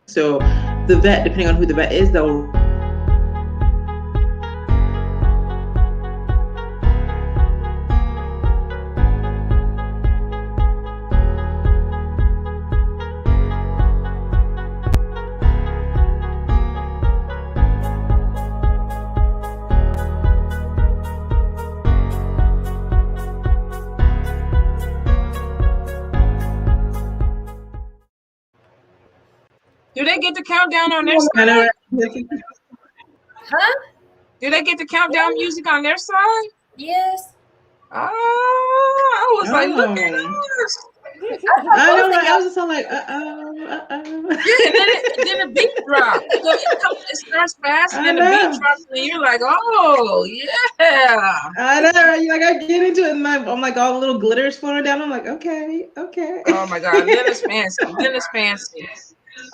So the vet, depending on who the vet is, they'll Do they get the countdown on their side? Huh? Do they get the countdown music on their side? Yes. I was like, look at us. I know, right? I was just all like, Yeah, and then the beat drops. It starts fast, and then the beat drops, and you're like, oh, yeah. I know. You're like, I get into it, and I'm like, all the little glitters flowing down. I'm like, okay. Oh, my God. Lynna's fancy.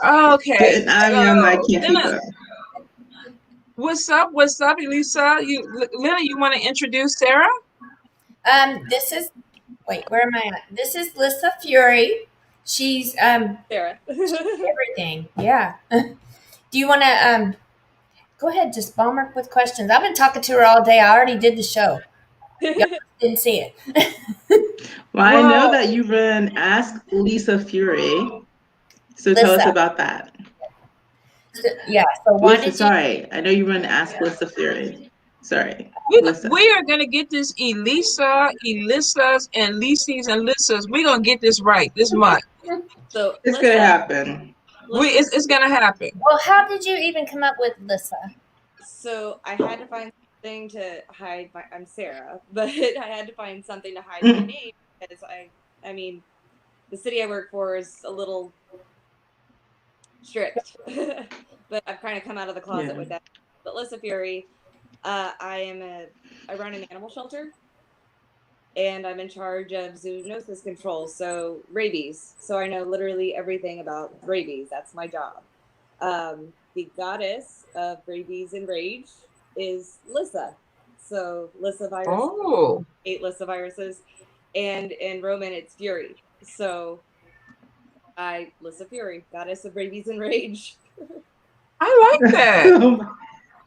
Okay. I'm like, can't keep up. What's up, Lyssa? Lynna, you want to introduce Sarah? This is, wait, where am I at? This is Lyssa Fury. She's Sarah. everything. Yeah. Do you want to go ahead, just bomb her with questions? I've been talking to her all day. I already did the show. Y'all didn't see it. Well, I know that you run Ask Lyssa Fury. So tell us about that. Yeah. So why Lyssa, sorry, I know you run Ask Lyssa Fury. Sorry. We are gonna get this Lyssas, and Lyssies and Lyssas. We're gonna get this right this month. So it's gonna happen. It's gonna happen. Well, how did you even come up with Lyssa? So I had to find something to hide my. I'm Sarah, but I had to find something to hide my name because I mean, the city I work for is a little strict, but I've kind of come out of the closet with that. But Lyssa Fury, I run an animal shelter, and I'm in charge of zoonosis control, so rabies. So I know literally everything about rabies. That's my job. The goddess of rabies and rage is Lyssa. So Lyssa virus, 8 Lyssa viruses, and in Roman it's Fury. So Lyssa Fury, goddess of rabies and rage. I like that.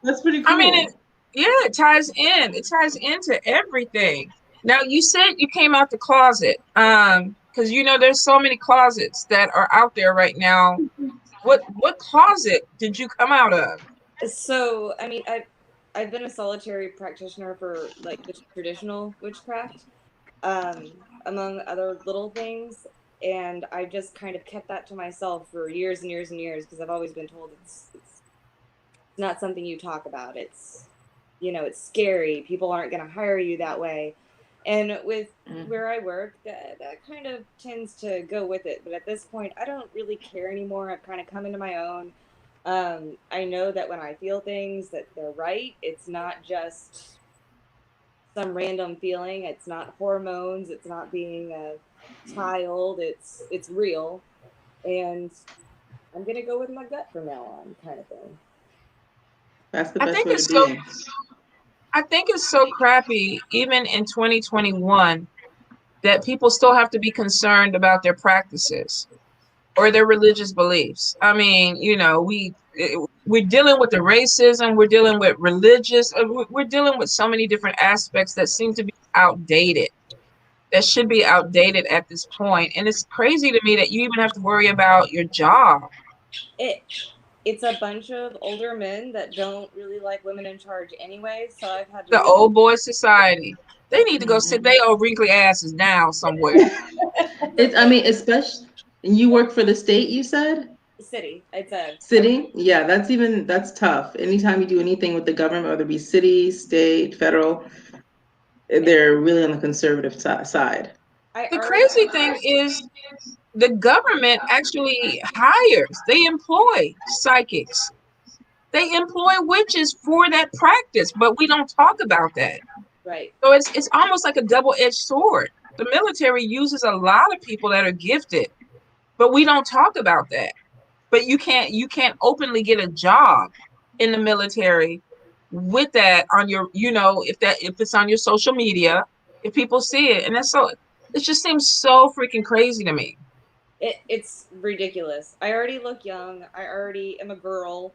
That's pretty cool. I mean, it ties in. It ties into everything. Now, you said you came out the closet because there's so many closets that are out there right now. What closet did you come out of? So, I mean, I've been a solitary practitioner for like the traditional witchcraft, among other little things, and I just kind of kept that to myself for years and years and years because I've always been told it's not something you talk about. It's it's scary. People aren't going to hire you that way. And with where I work, that kind of tends to go with it. But at this point, I don't really care anymore. I've kind of come into my own. I know that when I feel things, that they're right. It's not just some random feeling. It's not hormones. It's not being a child. It's real. And I'm going to go with my gut from now on, kind of thing. That's the best way to be. I think it's so crappy, even in 2021, that people still have to be concerned about their practices or their religious beliefs. I mean, we're dealing with the racism, we're dealing with religious, we're dealing with so many different aspects that seem to be outdated, that should be outdated at this point. And it's crazy to me that you even have to worry about your job. It's a bunch of older men that don't really like women in charge anyway. So I've had the old boy society. They need to go sit their old wrinkly asses down somewhere. Especially you work for the state, you said? City. It's a city. Yeah, that's tough. Anytime you do anything with the government, whether it be city, state, federal, they're really on the conservative side. The crazy thing is, the government actually hires, they employ psychics. They employ witches for that practice, but we don't talk about that. Right. So it's almost like a double-edged sword. The military uses a lot of people that are gifted, but we don't talk about that. But you can't openly get a job in the military with that on your, if it's on your social media, if people see it. And it just seems so freaking crazy to me. it's ridiculous. I already look young. I already am a girl.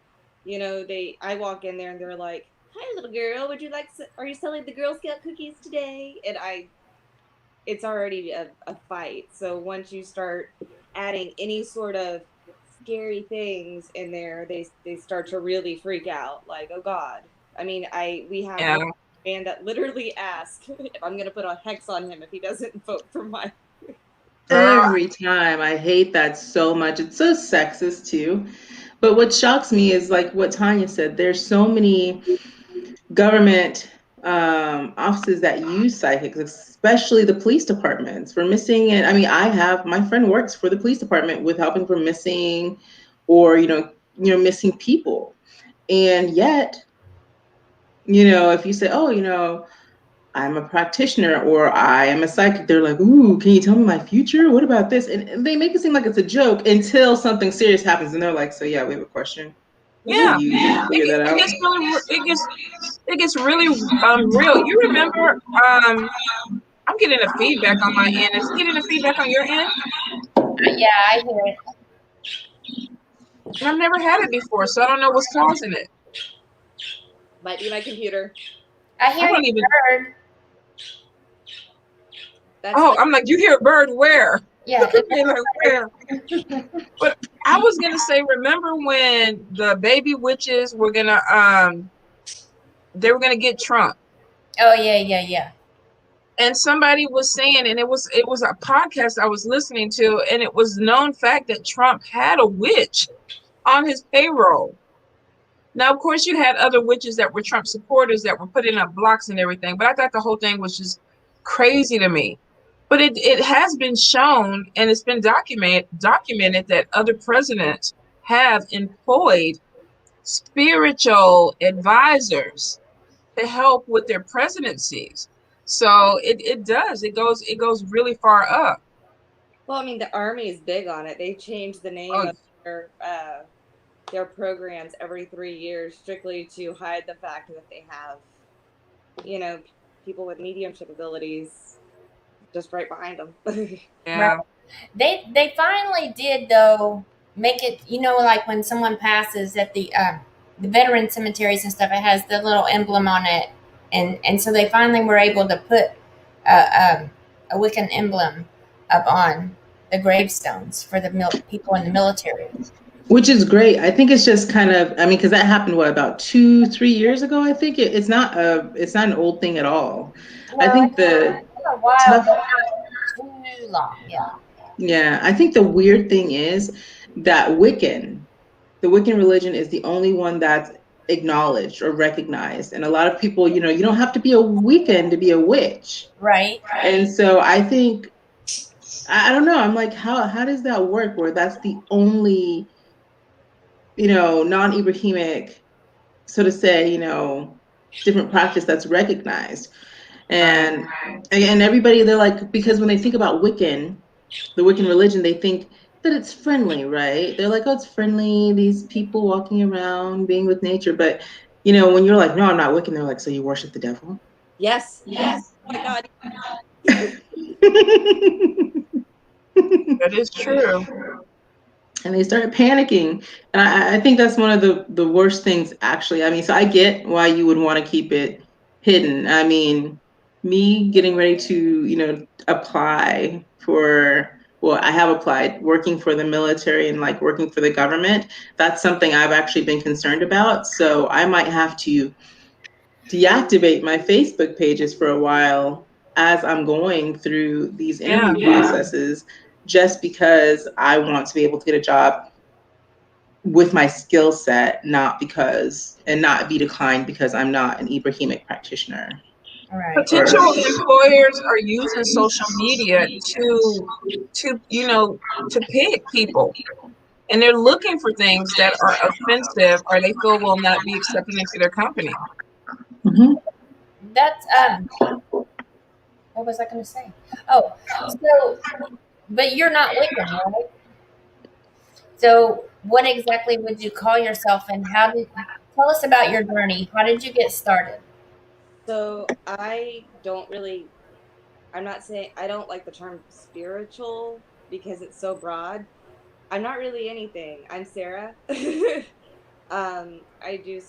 I walk in there and they're like, "Hi, little girl. Are you selling the Girl Scout cookies today?" And it's already a fight. So once you start adding any sort of scary things in there, they start to really freak out. Like, oh God. I mean, we have Yeah. one man that literally asked if I'm gonna put a hex on him if he doesn't vote for my. Every time. I hate that so much. It's so sexist too. But what shocks me is like what Tonya said. There's so many government offices that use psychics, especially the police departments for missing. And I mean, my friend works for the police department with helping for missing, or missing people. And yet, if you say, oh, I'm a practitioner or I am a psychic, they're like, ooh, can you tell me my future? What about this? And they make it seem like it's a joke until something serious happens, and they're like, so yeah, we have a question. Yeah, Can you figure that out? it gets really real. You remember? I'm getting a feedback on my end. Is it getting a feedback on your end? Yeah, I hear it. And I've never had it before, so I don't know what's causing it. Might be my computer. I hear don't you, even- bird. I'm like, you hear a bird where? Yeah. Look at me like, where? But I was gonna say, remember when the baby witches were gonna they were gonna get Trump? Oh yeah. And somebody was saying, and it was a podcast I was listening to, and it was known fact that Trump had a witch on his payroll. Now, of course, you had other witches that were Trump supporters that were putting up blocks and everything, but I thought the whole thing was just crazy to me. But it has been shown, and it's been documented that other presidents have employed spiritual advisors to help with their presidencies. So it goes really far up. Well, I mean, the Army is big on it. They change the name of their programs every 3 years strictly to hide the fact that they have, people with mediumship abilities just right behind them. Yeah. Right. They finally did though make it, like when someone passes at the veteran cemeteries and stuff, it has the little emblem on it, and so they finally were able to put a Wiccan emblem up on the gravestones for the people in the military. Which is great. I think it's just kind of, I mean, because that happened about 2-3 years ago. I think it's not an old thing at all. No, I think it's been a while, but not too long. Yeah, I think the weird thing is that the Wiccan religion is the only one that's acknowledged or recognized. And a lot of people, you don't have to be a Wiccan to be a witch. Right. And so I think, I don't know, I'm like, how does that work where that's the only, non-Ibrahimic, so to say, different practice that's recognized. And everybody, they're like, because when they think about the Wiccan religion, they think that it's friendly, right? They're like, oh, it's friendly, these people walking around, being with nature. But, when you're like, no, I'm not Wiccan, they're like, so you worship the devil? Yes. Oh my God. That is true. And they started panicking. And I think that's one of the worst things, actually. I mean, so I get why you would want to keep it hidden. I mean, me getting ready to, apply I have applied, working for the military and like working for the government. That's something I've actually been concerned about. So I might have to deactivate my Facebook pages for a while as I'm going through these interview processes, just because I want to be able to get a job with my skill set, not be declined because I'm not an Ibrahimic practitioner. Right. Potential employers are using social media to pick people, and they're looking for things that are offensive or they feel will not be accepted into their company. Mm-hmm. That's what was I going to say? Oh, so, but you're not Wiccan, right? So, what exactly would you call yourself, and tell us about your journey? How did you get started? So I'm not saying I don't like the term spiritual. because it's so broad. I'm not really anything. I'm Sarah. I do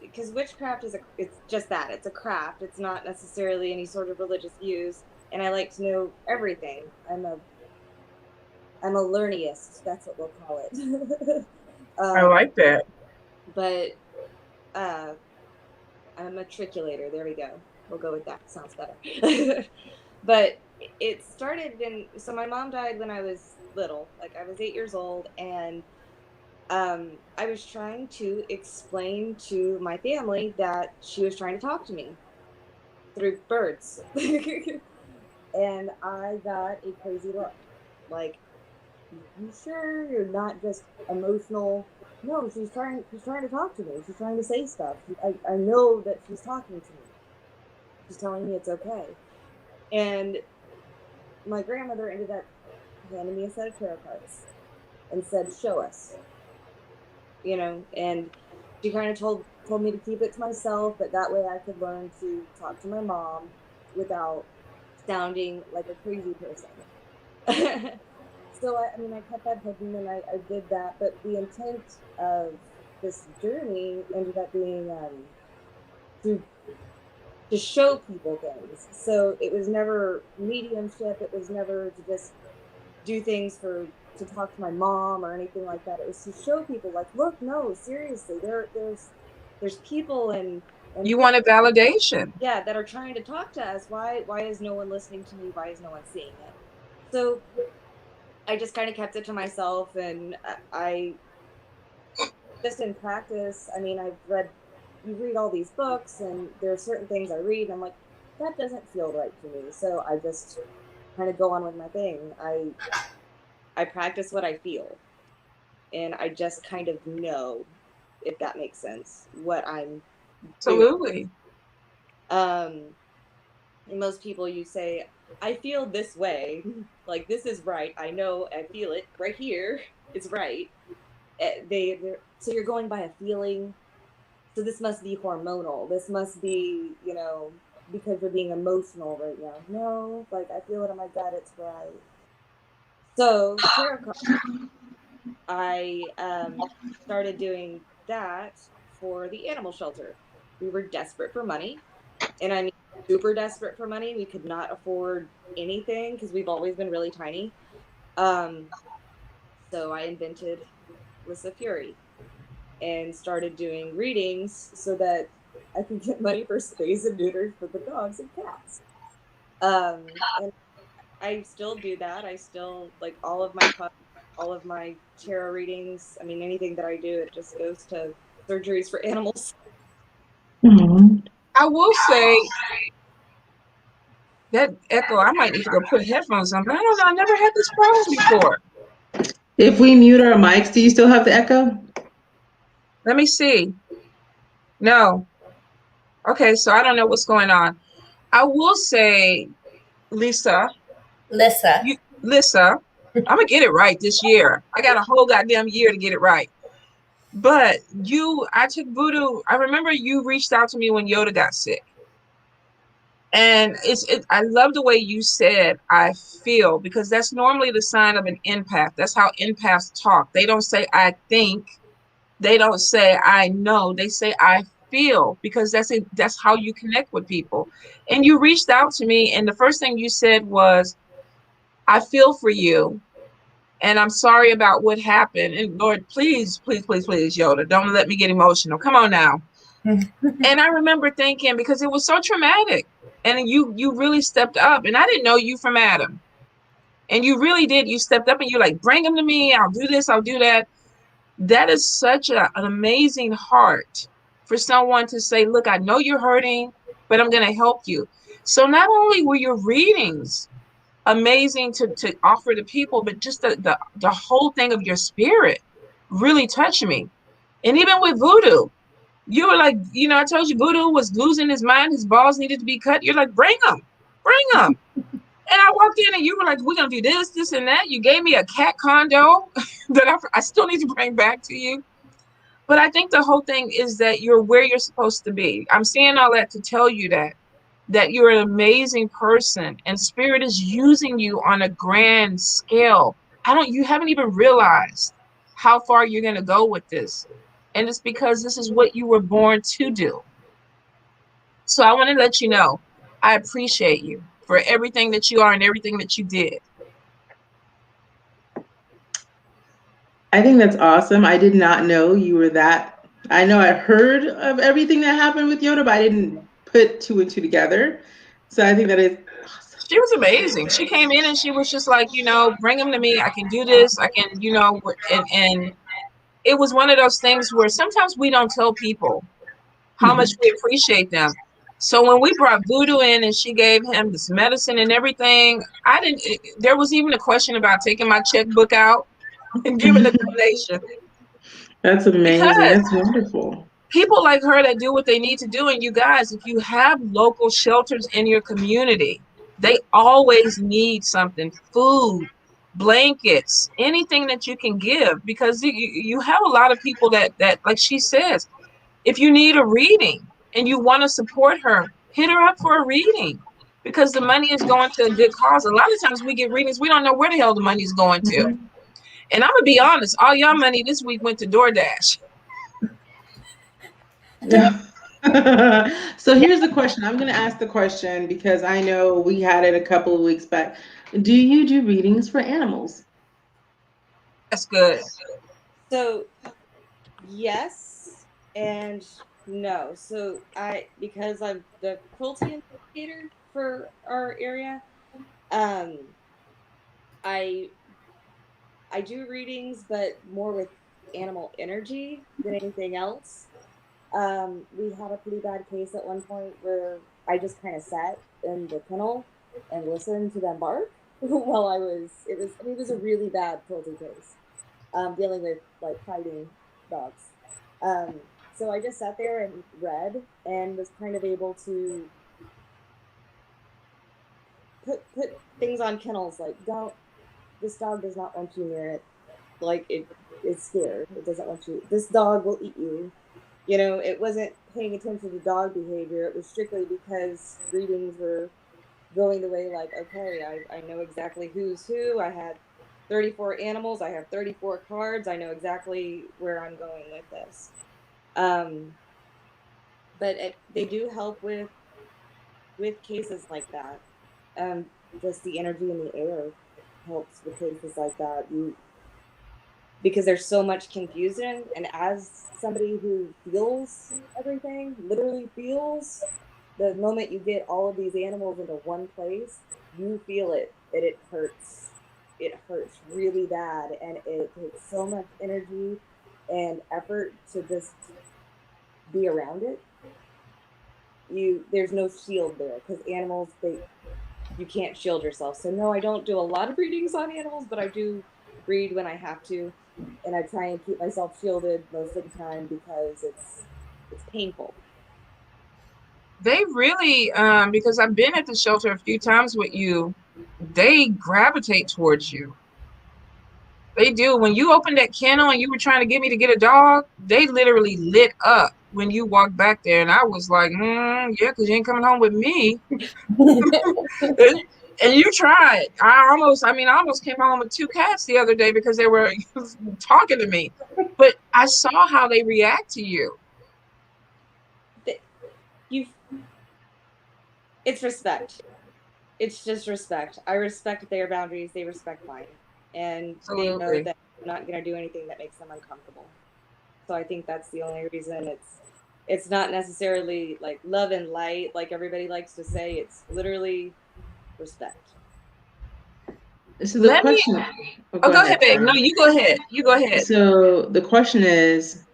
because witchcraft it's just that. It's a craft. It's not necessarily any sort of religious views, and I like to know everything. I'm a learniest. That's what we'll call it. I like that. But I'm a matriculator. There we go. We'll go with that. Sounds better. But it started so my mom died when I was little. Like I was 8 years old, and I was trying to explain to my family that she was trying to talk to me through birds. And I got a crazy look. Like, you sure you're not just emotional? No, she's trying to talk to me. She's trying to say stuff. I know that she's talking to me. She's telling me it's okay. And my grandmother ended up handing me a set of tarot cards and said, show us. You know, and she kind of told me to keep it to myself, but that way I could learn to talk to my mom without sounding like a crazy person. So I kept that hidden, and I did that, but the intent of this journey ended up being to show people things. So it was never mediumship. It was never to just do things to talk to my mom or anything like that. It was to show people, like, look, no, seriously, there's people and You wanted validation. Yeah, that are trying to talk to us. Why is no one listening to me? Why is no one seeing it? So I just kind of kept it to myself, and I just in practice, you read all these books, and there are certain things I read, and I'm like, that doesn't feel right to me. So I just kind of go on with my thing. I practice what I feel, and I just kind of know, if that makes sense, what I'm Absolutely. doing. And most people, you say, I feel this way, like this is right. I know, I feel it right here. It's right. So you're going by a feeling. So this must be hormonal. This must be, because you're being emotional right now. No, like I feel it in my gut. It's right. So tarot cards, I started doing that for the animal shelter. We were desperate for money, and I mean super desperate for money. We could not afford anything because we've always been really tiny. So I invented Lyssa Fury and started doing readings so that I could get money for space and neuters for the dogs and cats. And I still do that. I still, like, all of my tarot readings. I mean, anything that I do, it just goes to surgeries for animals. Mm-hmm. I will say that echo, I might need to go put headphones on, but I don't know. I never had this problem before. If we mute our mics, do you still have the echo? Let me see. No. Okay, so I don't know what's going on. I will say, Lyssa. Lyssa. Lyssa, I'm going to get it right this year. I got a whole goddamn year to get it right. But I took voodoo. I remember you reached out to me when Yoda got sick. And I love the way you said, I feel, because that's normally the sign of an empath. That's how empaths talk. They don't say, I think. They don't say, I know. They say, I feel, because that's how you connect with people. And you reached out to me, and the first thing you said was, I feel for you, and I'm sorry about what happened. And Lord, please, please, please, please, Yoda, don't let me get emotional. Come on now. And I remember thinking, because it was so traumatic, and you really stepped up, and I didn't know you from Adam. And you really did. You stepped up and you're like, bring them to me. I'll do this. I'll do that. That is such an amazing heart for someone to say, look, I know you're hurting, but I'm going to help you. So not only were your readings amazing to offer to people, but just the whole thing of your spirit really touched me. And even with voodoo, you were like, I told you voodoo was losing his mind. His balls needed to be cut. You're like, bring them. And I walked in and you were like, we're going to do this, this, and that. You gave me a cat condo that I still need to bring back to you. But I think the whole thing is that you're where you're supposed to be. I'm saying all that to tell you that that you're an amazing person and spirit is using you on a grand scale. You haven't even realized how far you're going to go with this. And it's because this is what you were born to do. So I want to let you know, I appreciate you for everything that you are and everything that you did. I think that's awesome. I did not know you were that. I know I heard of everything that happened with Yoda, but I didn't put two and two together. So I think that is awesome. She was amazing. She came in and she was just like, bring them to me. I can do this. I can, and it was one of those things where sometimes we don't tell people how much we appreciate them. So when we brought Voodoo in and she gave him this medicine and everything, there was even a question about taking my checkbook out and giving a donation. That's amazing. Because That's wonderful. people like her that do what they need to do. And you guys, if you have local shelters in your community, they always need something, food, blankets, anything that you can give, because you have a lot of people that like she says, if you need a reading and you want to support her, hit her up for a reading, because the money is going to a good cause. A lot of times we get readings, we don't know where the hell the money is going to. Mm-hmm. And I'm gonna be honest, all y'all money this week went to DoorDash. So here's the question. I'm going to ask the question because I know we had it a couple of weeks back. Do you do readings for animals? That's good. So yes and no. So because I'm the cruelty investigator for our area, um, I do readings, but more with animal energy than anything else. We had a pretty bad case at one point where I just kind of sat in the kennel and listened to them bark while it was a really bad cruelty case, dealing with like fighting dogs. So I just sat there and read and was kind of able to put things on kennels like, don't, this dog does not want you near it. Like it's scared. It doesn't want you. This dog will eat you. It wasn't paying attention to dog behavior. It was strictly because readings were going the way like, okay, I know exactly who's who. I had 34 animals. I have 34 cards. I know exactly where I'm going with this. But they do help with cases like that. Just the energy in the air helps with cases like that. Because there's so much confusion, and as somebody who feels everything, literally feels, the moment you get all of these animals into one place, you feel it, and it hurts. It hurts really bad, and it takes so much energy and effort to just be around it. There's no shield there, because animals, you can't shield yourself. So no, I don't do a lot of readings on animals, but I do read when I have to, and I try and keep myself shielded most of the time because it's painful. They really, because I've been at the shelter a few times with you, they gravitate towards you. They do. When you opened that kennel and you were trying to get me to get a dog, they literally lit up when you walked back there. And I was like, yeah, because you ain't coming home with me. And you tried. I almost came home with 2 cats the other day because they were talking to me. But I saw how they react to you. It's respect. It's just respect. I respect their boundaries. They respect mine. And Absolutely. They know that I'm not going to do anything that makes them uncomfortable. So I think that's the only reason. It's not necessarily like love and light like everybody likes to say. It's literally respect. So the question. Go ahead, babe. No, you go ahead. You go ahead. So the question is,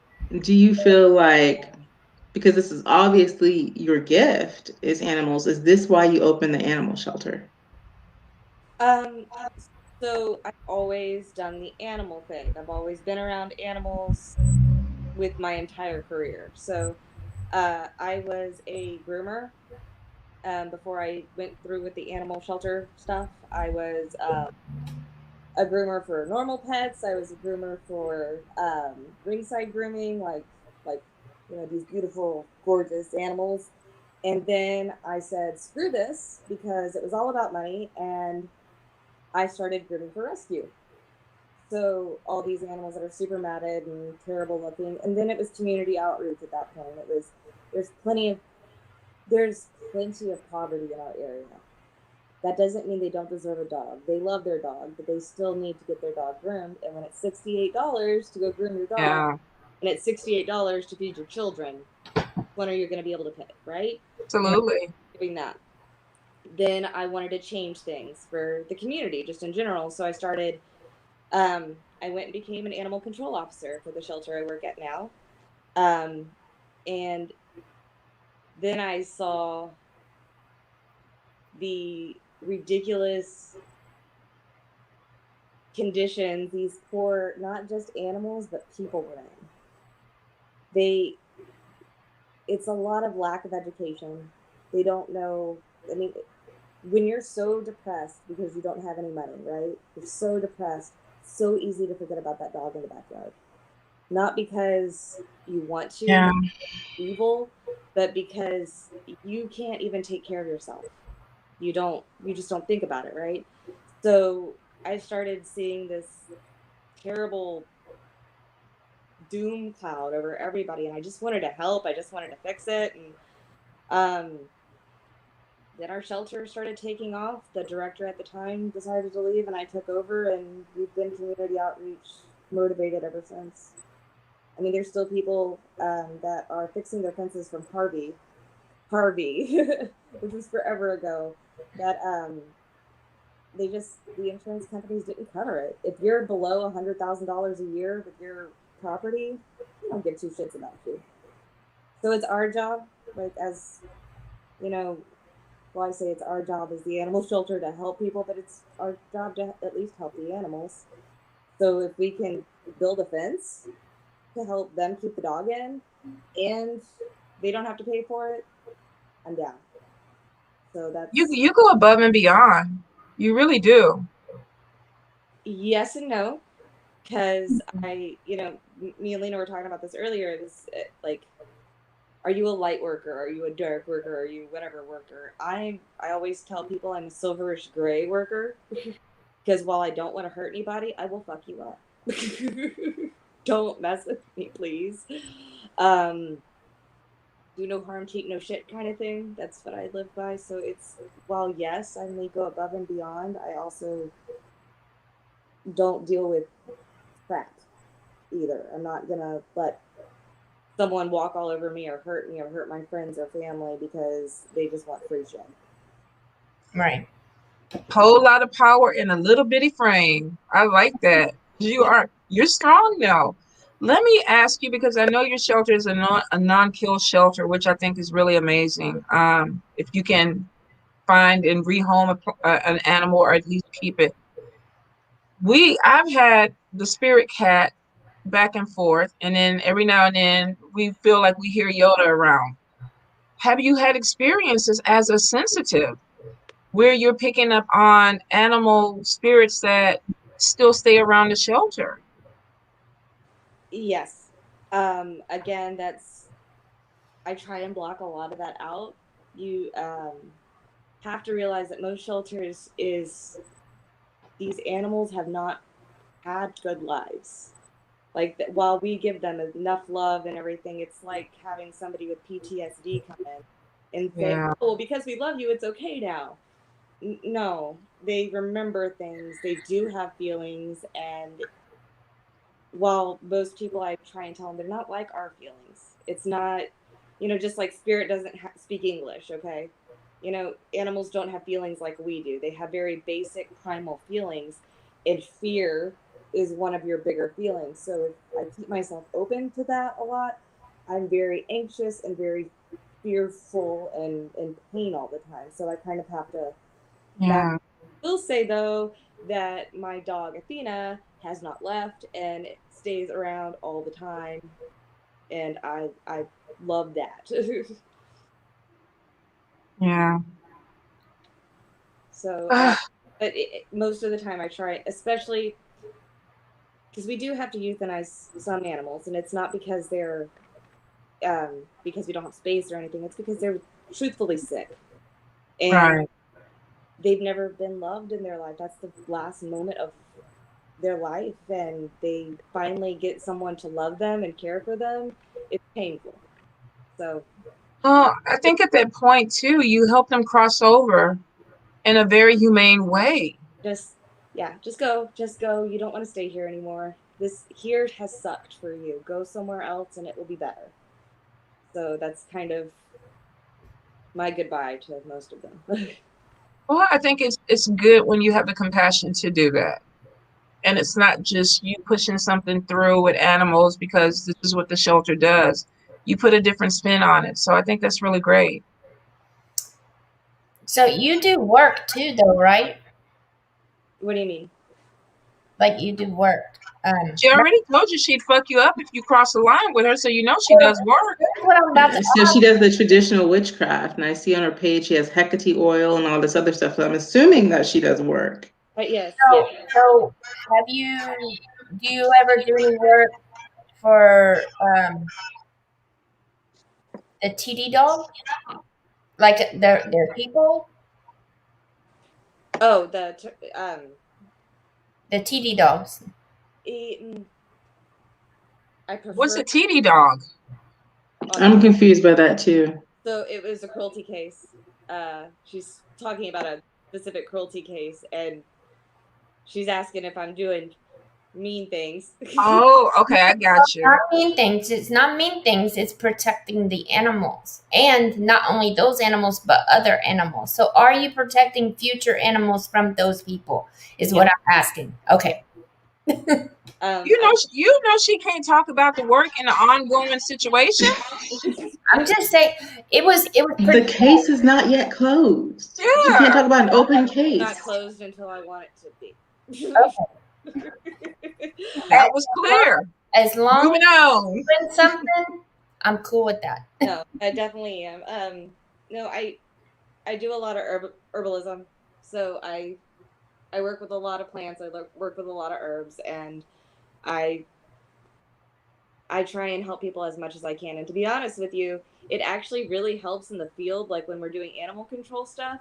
do you feel like, because this is obviously your gift is animals, is this why you opened the animal shelter? So I've always done the animal thing. I've always been around animals with my entire career. So I was a groomer before I went through with the animal shelter stuff. I was a groomer for normal pets. I was a groomer for ringside grooming, like these beautiful, gorgeous animals. And then I said, screw this, because it was all about money, and I started grooming for rescue. So all these animals that are super matted and terrible looking, and then it was community outreach at that point. It was there's plenty of poverty in our area. That doesn't mean they don't deserve a dog. They love their dog, but they still need to get their dog groomed. And when it's $68 to go groom your dog, Yeah. and it's $68 to feed your children, when are you going to be able to pay, right? Absolutely. Doing that. Then I wanted to change things for the community, just in general. So I started. I went and became an animal control officer for the shelter I work at now. And then I saw the ridiculous conditions these poor, not just animals, but people were in. It's a lot of lack of education. They don't know. I mean, when you're so depressed because you don't have any money, right? You're so depressed, so easy to forget about that dog in the backyard. Not because you want to, Yeah. evil, but because you can't even take care of yourself. You just don't think about it, right? So I started seeing this terrible doom cloud over everybody, and I just wanted to help. I just wanted to fix it. And then our shelter started taking off. The director at the time decided to leave, and I took over, and we've been community outreach motivated ever since. I mean, there's still people that are fixing their fences from Harvey, which was forever ago, that the insurance companies didn't cover it. If you're below $100,000 a year with your property, they don't give two shits about you. So it's our job, like, as you know, well, I say it's our job as the animal shelter to help people, but it's our job to at least help the animals. So if we can build a fence to help them keep the dog in, and they don't have to pay for it, I'm down. So that's You go above and beyond. You really do. yes and no, because me and Lynna were talking about this earlier. This like, are you a light worker? Are you a dark worker? Are you whatever worker? I always tell people I'm a silverish gray worker, because while I don't want to hurt anybody, I will fuck you up. Don't mess with me, please. Do no harm, keep no shit kind of thing. That's what I live by. So it's, while yes, I may go above and beyond, I also don't deal with crap either. I'm not gonna let someone walk all over me or hurt my friends or family because they just want free shit. Right. Whole lot of power in a little bitty frame. I like that. You're strong now. Let me ask you, because I know your shelter is a non-kill shelter, which I think is really amazing. If you can find and rehome an animal, or at least keep it. I've had the spirit cat back and forth, and then every now and then we feel like we hear Yoda around. Have you had experiences as a sensitive where you're picking up on animal spirits that still stay around the shelter? Yes. Again, I try and block a lot of that out. You have to realize that most shelters is these animals have not had good lives. Like, while we give them enough love and everything, it's like having somebody with PTSD come in and say, Yeah. "Oh, because we love you, it's okay now." No, they remember things. They do have feelings, and while most people, I try and tell them, they're not like our feelings. It's not, just like spirit doesn't speak English. Okay, animals don't have feelings like we do. They have very basic primal feelings, and fear is one of your bigger feelings. So if I keep myself open to that a lot, I'm very anxious and very fearful and in pain all the time. So I kind of have to back. Yeah. I will say though that my dog Athena has not left and stays around all the time, and I love that. Yeah. So, Ah, but most of the time I try, especially because we do have to euthanize some animals, and it's not because they're because we don't have space or anything. It's because truthfully sick. And Right. they've never been loved in their life. That's the last moment of their life, and they finally get someone to love them and care for them. It's painful. So Well, I think at that point too, you help them cross over in a very humane way. just just go. You don't want to stay here anymore. This here has sucked for you. Go somewhere else and it will be better. So that's kind of my goodbye to most of them. Well, I think it's good when you have the compassion to do that. And it's not just you pushing something through with animals because this is what the shelter does. You put a different spin on it. So I think that's really great. So you do work too, though, right? What do you mean? Like you do work. She already told you she'd fuck you up if you cross the line with her, so you know she does work. That's what I'm about to So ask. she does the traditional witchcraft, and I see on her page she has Hecate oil and all this other stuff. So I'm assuming that she does work. But yes, So have you? Do you ever do any work for the TD dog? Like their people? Oh, The TD dogs. I prefer. What's a TD dog? I'm confused by that too. So it was a cruelty case. She's talking about a specific cruelty case, and she's asking if I'm doing mean things. Oh, okay, I got you. Not mean things. It's not mean things. It's protecting the animals, and not only those animals, but other animals. So, are you protecting future animals from those people? Is what I'm asking. Okay. You know she can't talk about the work in an ongoing situation. I'm just saying it was The case is not yet closed. She can't Yeah. talk about an open case. not closed until I want it to be. Okay. That was clear. As long Moving as on. you're doing something, I'm cool with that. No, I definitely am. No, I do a lot of herbalism, so I work with a lot of plants. I work with a lot of herbs, and I try and help people as much as I can. And to be honest with you, it actually really helps in the field, like when we're doing animal control stuff,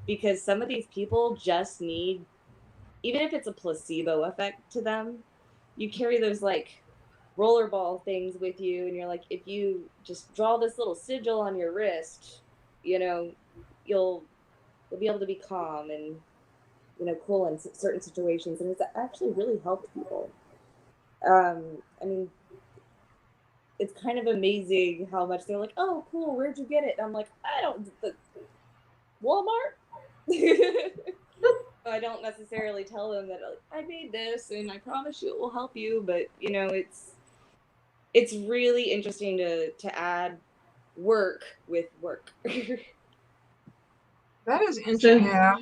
because some of these people just need, even if it's a placebo effect to them, you carry those like rollerball things with you, and you're like, if you just draw this little sigil on your wrist, you know, you'll be able to be calm and cool in certain situations, and it's actually really helped people. I mean, it's kind of amazing how much they're like, oh, cool, where'd you get it? And I'm like, I don't, Walmart. I don't necessarily tell them that like, I made this and I promise you it will help you, but it's really interesting to add work with work. That is interesting. Yeah.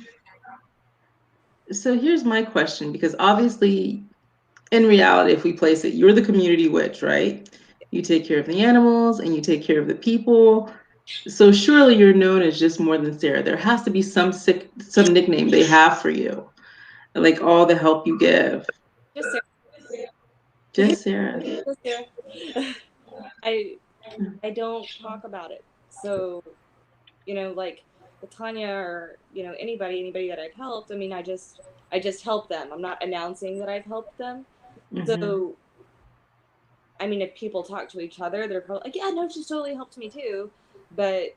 So here's my question, because obviously, in reality, if we place it, you're the community witch, right? You take care of the animals and you take care of the people. So surely you're known as just more than Sarah. There has to be some nickname they have for you, like all the help you give. Just Sarah. Just Sarah. Just Sarah. I don't talk about it. So, like with Tanya or anybody that I've helped. I mean, I just help them. I'm not announcing that I've helped them. Mm-hmm. So, I mean, if people talk to each other, they're probably like, "Yeah, no, she's totally helped me too," but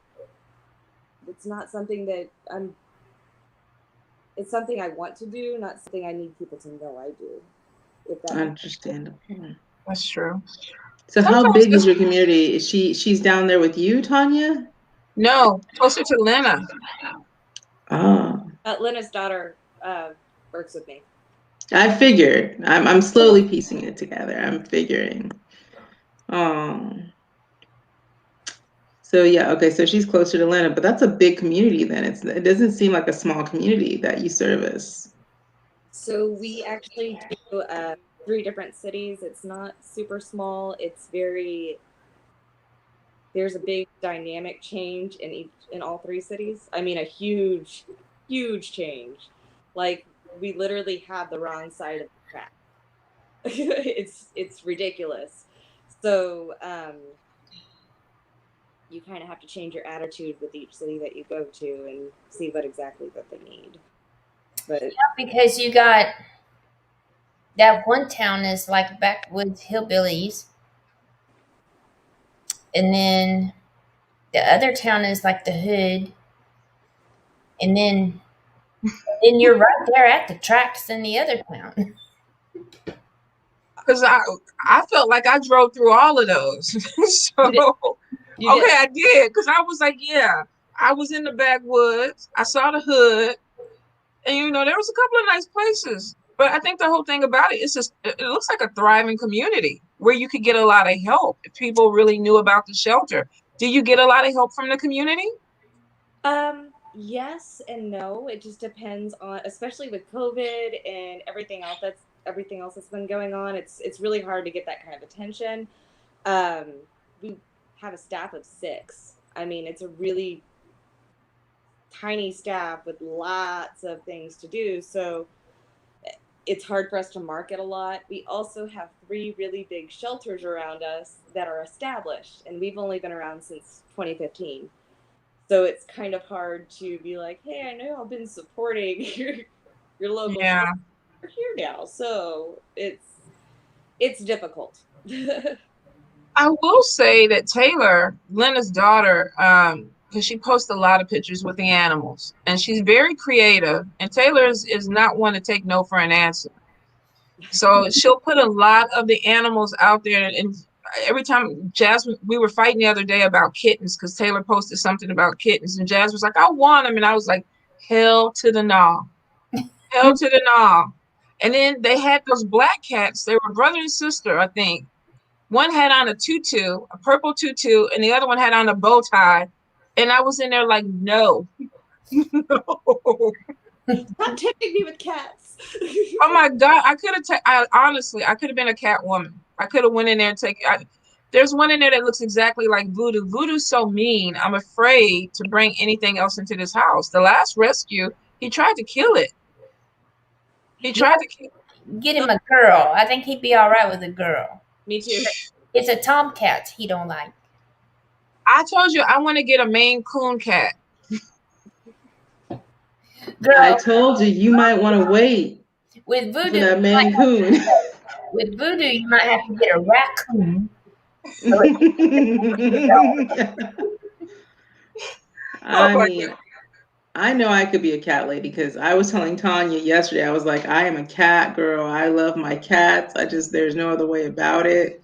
it's not something that it's something I want to do, not something I need people to know I do. If that understandable. That's true. So how big is your community? Is she's down there with you, Tanya? No, closer to Lynna. Oh. Lynna's daughter works with me. I figured. I'm slowly piecing it together. I'm figuring. So yeah, okay. So she's closer to Lynna, but that's a big community. Then it doesn't seem like a small community that you service. So we actually do 3 different cities. It's not super small. It's there's a big dynamic change in all 3 cities. I mean, a huge change. Like we literally had the wrong side of the track. it's ridiculous. So you kind of have to change your attitude with each city that you go to and see what exactly that they need. But Because you got that one town is like backwoods hillbillies, and then the other town is like the hood, and then you're right there at the tracks in the other town. Because I felt like I drove through all of those. So you did. okay, I did, because I was like, yeah, I was in the backwoods. I saw the hood, and there was a couple of nice places. But I think the whole thing about it is just it looks like a thriving community where you could get a lot of help if people really knew about the shelter. Do you get a lot of help from the community? Yes and no. It just depends on, especially with COVID and everything else that's been going on. It's really hard to get that kind of attention. We have a staff of 6. I mean, it's a really tiny staff with lots of things to do, so it's hard for us to market a lot. We also have 3 really big shelters around us that are established, and we've only been around since 2015. So it's kind of hard to be like, hey, I know I've been supporting your local Yeah. You're here now. So it's difficult. I will say that Taylor, Lynna's daughter, because she posts a lot of pictures with the animals, and she's very creative. And Taylor is not one to take no for an answer. So she'll put a lot of the animals out there. And every time Jasmine, we were fighting the other day about kittens because Taylor posted something about kittens, and Jasmine was like, I want them. And I was like, hell to the nah. Hell to the nah. And then they had those black cats. They were brother and sister, I think. One had on a tutu, a purple tutu, and the other one had on a bow tie. And I was in there like, no. No. Stop tempting me with cats. Oh my God. Honestly, I could have been a cat woman. I could have went in there and there's one in there that looks exactly like Voodoo. Voodoo's so mean. I'm afraid to bring anything else into this house. The last rescue, he tried to kill it. He tried to kill Get him a girl. I think he'd be all right with a girl. Me too. It's a tomcat he don't like. I told you I want to get a Maine Coon cat. Girl, I told you might want to wait with for Voodoo, that Maine Coon. with Voodoo, you might have to get a raccoon. I mean, I know I could be a cat lady because I was telling Tonya yesterday, I was like, I am a cat girl. I love my cats. There's no other way about it.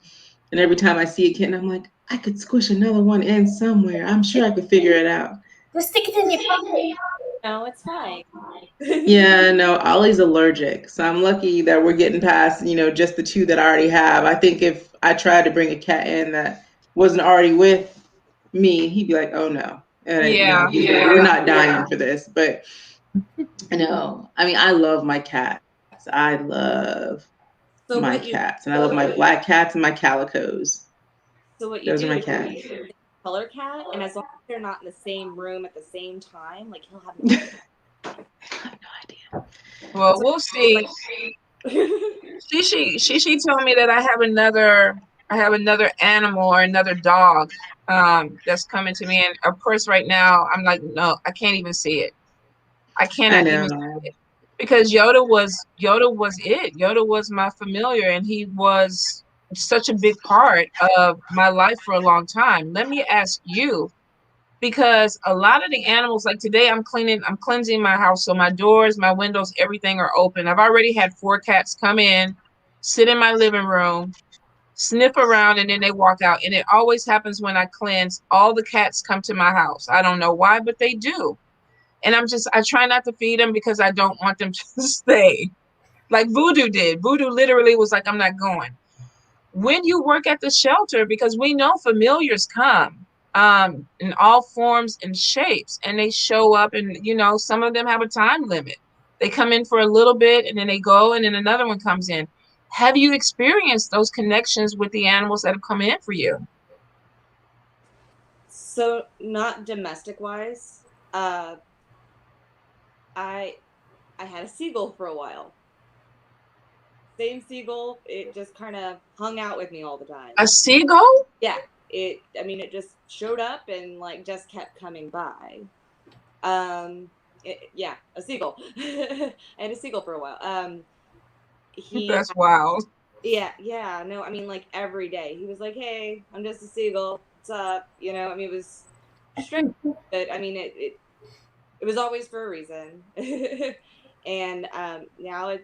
And every time I see a kitten, I'm like, I could squish another one in somewhere. I'm sure I could figure it out. Just stick it in your pocket. No, it's fine. Yeah, no, Ollie's allergic. So I'm lucky that we're getting past, just the 2 that I already have. I think if I tried to bring a cat in that wasn't already with me, he'd be like, oh no. And Yeah. We're not dying for this. But no, I mean, I love my cats. I love my cats. And I love my black cats and my calicos. So what Those are my cats. Color cat, and as long as they're not in the same room at the same time, like he'll have no I have no idea. Well, we'll see. Shishi told me that I have another animal or another dog that's coming to me, and of course right now I'm like, no, I can't even see it. I cannot even see it because Yoda was it. Yoda was my familiar, and he was such a big part of my life for a long time. Let me ask you, because a lot of the animals, like today I'm cleansing my house, so my doors, my windows, everything are open. I've already had 4 cats come in, sit in my living room, sniff around, and then they walk out. And it always happens when I cleanse, all the cats come to my house. I don't know why, but they do. And I try not to feed them because I don't want them to stay like Voodoo did. Voodoo literally was like, I'm not going. When you work at the shelter, because we know familiars come in all forms and shapes, and they show up, and some of them have a time limit. They come in for a little bit and then they go, and then another one comes in. Have you experienced those connections with the animals that have come in for you? So not domestic wise. I had a seagull for a while. Same seagull. It just kind of hung out with me all the time. A seagull? Yeah. It just showed up and like just kept coming by. Yeah, a seagull. I had a seagull for a while. That's wild. Yeah, no, I mean, like every day he was like, "Hey, I'm just a seagull. What's up?" You know, I mean, it was strange, but I mean, it was always for a reason. And now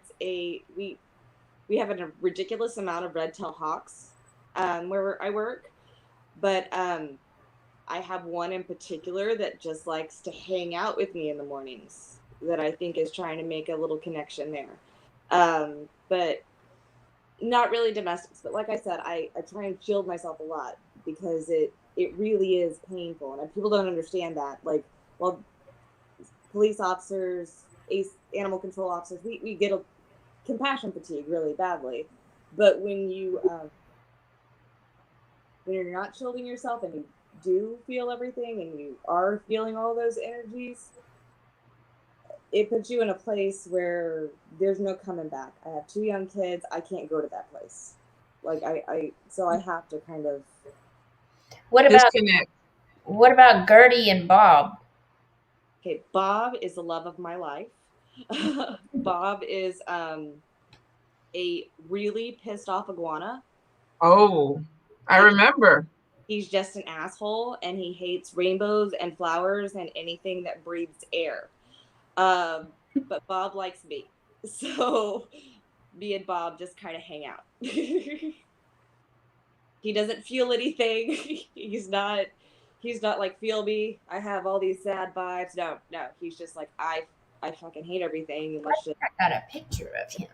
we have a ridiculous amount of red-tailed hawks where I work, but I have one in particular that just likes to hang out with me in the mornings that I think is trying to make a little connection there. But not really domestics, but like I said, I try and shield myself a lot because it really is painful, and people don't understand that. Like, well, police officers, animal control officers, we get a compassion fatigue really badly, but when you're not shielding yourself and you do feel everything and you are feeling all those energies, it puts you in a place where there's no coming back. I have 2 young kids. I can't go to that place. Like so I have to kind of. What about Disconnect. Gertie and Bob? Okay, Bob is the love of my life. Bob is a really pissed off iguana. Oh, I remember. He's just an asshole, and he hates rainbows and flowers and anything that breathes air. But Bob likes me, so me and Bob just kind of hang out. He doesn't feel anything. He's not like, feel me. I have all these sad vibes. No. He's just like, I fucking hate everything. Let's just. I got a picture of him.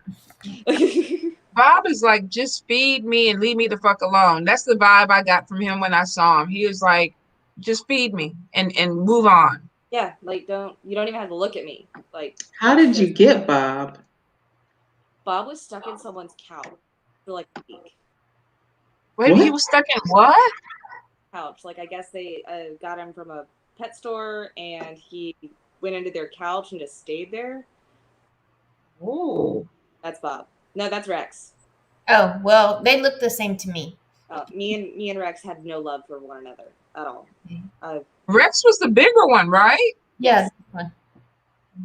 Bob is like, just feed me and leave me the fuck alone. That's the vibe I got from him when I saw him. He was like, just feed me and move on. Yeah, like you don't even have to look at me. Like, how did you get Bob? Bob was stuck in someone's couch for like a week. Wait, What? he was stuck in what? Couch. Like, I guess they got him from a pet store, and he went into their couch and just stayed there. Oh, That's Bob. No, that's Rex. Oh, well, they look the same to me. Me and Rex had no love for one another at all. Rex was the bigger one, right? Yeah.